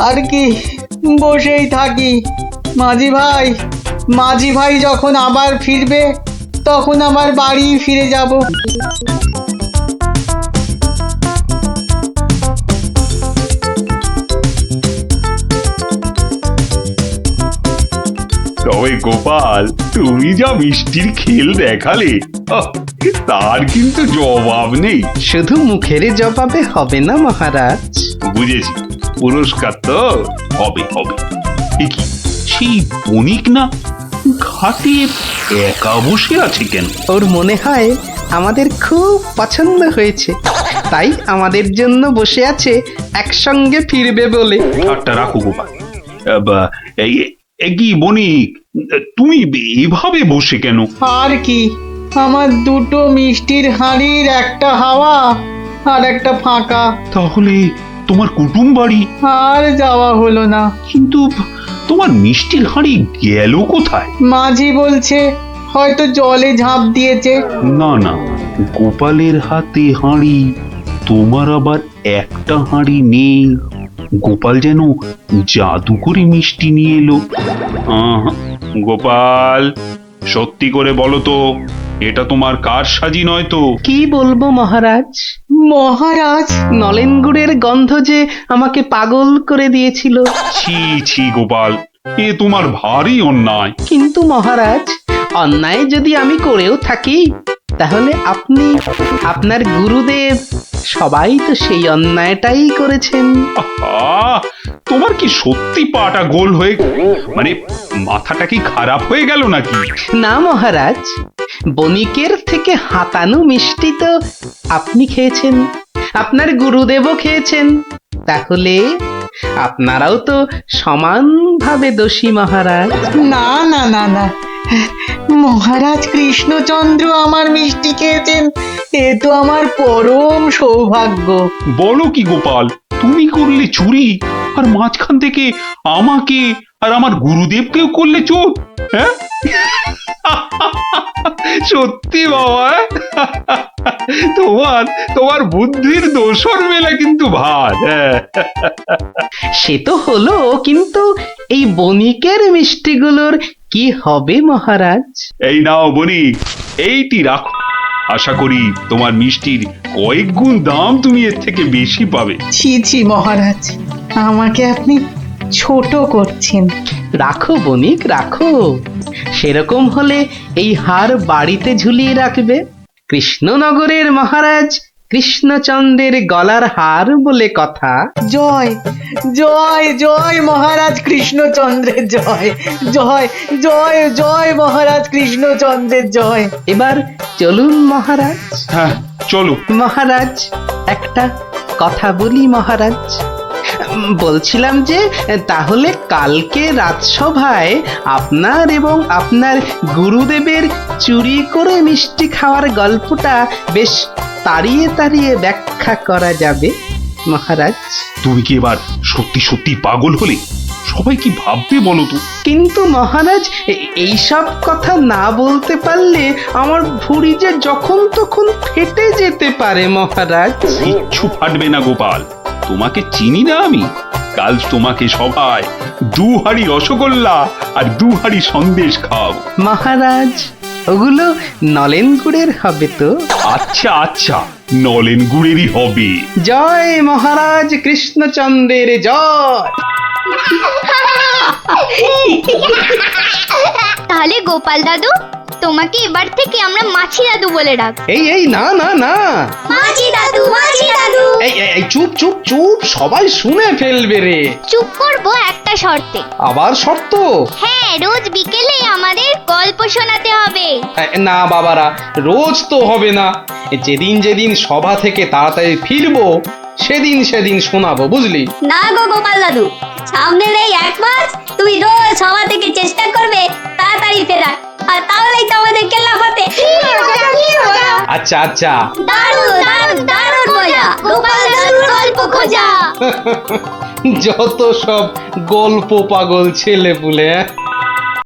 আর কি বসেই থাকি। মাঝি ভাই যখন আবার ফিরবে, তখন আবার বাড়ি ফিরে যাব। তবে গোপাল, তুমি যা মিষ্টির খেল দেখালে, তার কিন্তু জবাব নেই। শুধু মুখের জবাবে হবে না মহারাজ। বুঝেছি, পুরস্কার তো হবে হবে। এ কি, সেই বণিক না ঘাটে একা বসে আছে কেন? ওর মনে হয় আমাদের খুব পছন্দ হয়েছে, তাই আমাদের জন্য বসে আছে, একসঙ্গে ফিরবে বলে। ঠাট্টা রাখো গোপাল। কি বণিক, তুমি এভাবে বসে কেন? আর কি, আমার দুটো মিষ্টির হাঁড়ির একটা হাওয়া আর একটা ফাঁকা। তাহলে তোমার কুটুম বাড়ি আর যাওয়া হলো না। কিন্তু তোমার মিষ্টির হাঁড়ি গেল কোথায়? মাঝি বলছে হয়তো জলে ঝাঁপ দিয়েছে। না না, গোপালের হাতে হাঁড়ি, তোমার আবার একটা হাঁড়ি নেই। গোপাল যেন জাদু করে মিষ্টি নিয়ে এলো। গোপাল, সত্যি করে বলো তো, এটা তোমার কার সাজি নয় তো? কি বলবো মহারাজ? মহারাজ, নলেন গুড়ের গন্ধ যে আমাকে পাগল করে দিয়েছিল। ছি ছি গোপাল, এ তোমার ভারী অন্যায়। কিন্তু মহারাজ, অন্যায় যদি আমি করেও থাকি, তাহলে আপনি, আপনার গুরুদেব, সবাই তো সেই অন্যায়টাই করেছেন। তোমার কি সত্যি পাটা গোল হয়ে, মানে মাথাটা কি খারাপ হয়ে গেল নাকি? না মহারাজ, বণিকের থেকে হাতানো মিষ্টি তো আপনি খেয়েছেন, আপনার গুরুদেবও খেয়েছেন, তাহলে আপনারাও তো সমানভাবে দোষী মহারাজ। না না না না, মহারাজ কৃষ্ণচন্দ্র আমার মিষ্টি খেয়েছেন, এ তো আমার পরম সৌভাগ্য। বলো কি গোপাল, তুমি করলে চুরি আর মাঝখান থেকে আমাকে আর আমার গুরুদেবকেও করলে চোর, হ্যাঁ? সত্যি বাবা, তোমার তোমার বুদ্ধির দোসর মেলা কিন্তু ভার। সে তো হলো, কিন্তু এই বণিকের মিষ্টিগুলোর কি হবে মহারাজ? এই নাও বণিক, এইটি রাখো। আশা করি তোমার মিষ্টির কয়েক গুণ দাম তুমি এর থেকে বেশি পাবে। ছি ছি মহারাজ, আমাকে আপনি ছোট করছেন। রাখো বণিক রাখো, সেরকম হলে এই হার বাড়িতে ঝুলিয়ে রাখবে। কৃষ্ণনগরের মহারাজ কৃষ্ণচন্দ্রের গলার হার বলে কথা। জয় জয় জয় মহারাজ কৃষ্ণচন্দ্রের জয়, জয় জয় জয় মহারাজ কৃষ্ণচন্দ্রের জয়। এবার চলুন মহারাজ। হ্যাঁ চলো মহারাজ, একটা কথা বলি মহারাজ। বলছিলাম যে তাহলে কালকে রাজসভায় আপনার এবং আপনার গুরুদেবের চুরি করে মিষ্টি খাওয়ার গল্পটা বেশ তাড়িয়ে তাড়িয়ে ব্যাখ্যা করা যাবে মহারাজ। তুমি কি এবার সত্যি সত্যি পাগল হলে? সবাই কি ভাববে বলো তো? কিন্তু মহারাজ, এইসব কথা না বলতে পারলে আমার ভুঁড়ি যে যখন তখন ফেটে যেতে পারে মহারাজ। কিচ্ছু ফাটবে না গোপাল, তোমাকে চিনি না আমি? কাল তোমাকে সবাই 2 হাঁড়ি রসগোল্লা আর 2 হাঁড়ি সন্দেশ খাওয়াবো। মহারাজ, ওগুলো নলেন গুড়ের হবে তো? আচ্ছা আচ্ছা, নলেন গুড়েরই হবে। জয় মহারাজ কৃষ্ণচন্দ্রের জয়। তাহলে গোপাল দাদু, তোমাকে এবার থেকে আমরা মাছি দাদু বলে ডাক। এই না না না, মাছি দাদু, মাছি দাদু। এই চুপ চুপ চুপ, সবাই শুনে ফেলবে রে। চুপ করবো একটা শর্তে। আবার শর্ত? হ্যাঁ, রোজ বিকেলে আমাদের গল্প শোনাতে হবে। না বাবারা, রোজ তো হবে না। যেদিন যেদিন সভা থেকে তাড়াতাড়ি ফিরবো সেদিন সেদিন শোনাবো, বুঝলি? না গো গোপাল দাদু, সামনের এই 1 মাস তুমি রোজ সভা থেকে চেষ্টা করবে তাড়াতাড়ি ফেরার, আর তাহলেই তো আমাদের কেল্লা ফতে। আচ্ছা আচ্ছা, দারুণ দারুণ দারুণ মজা, গোপাল দাদুর গল্প খোঁজা। যত সব গল্প পাগল ছেলে পুলে।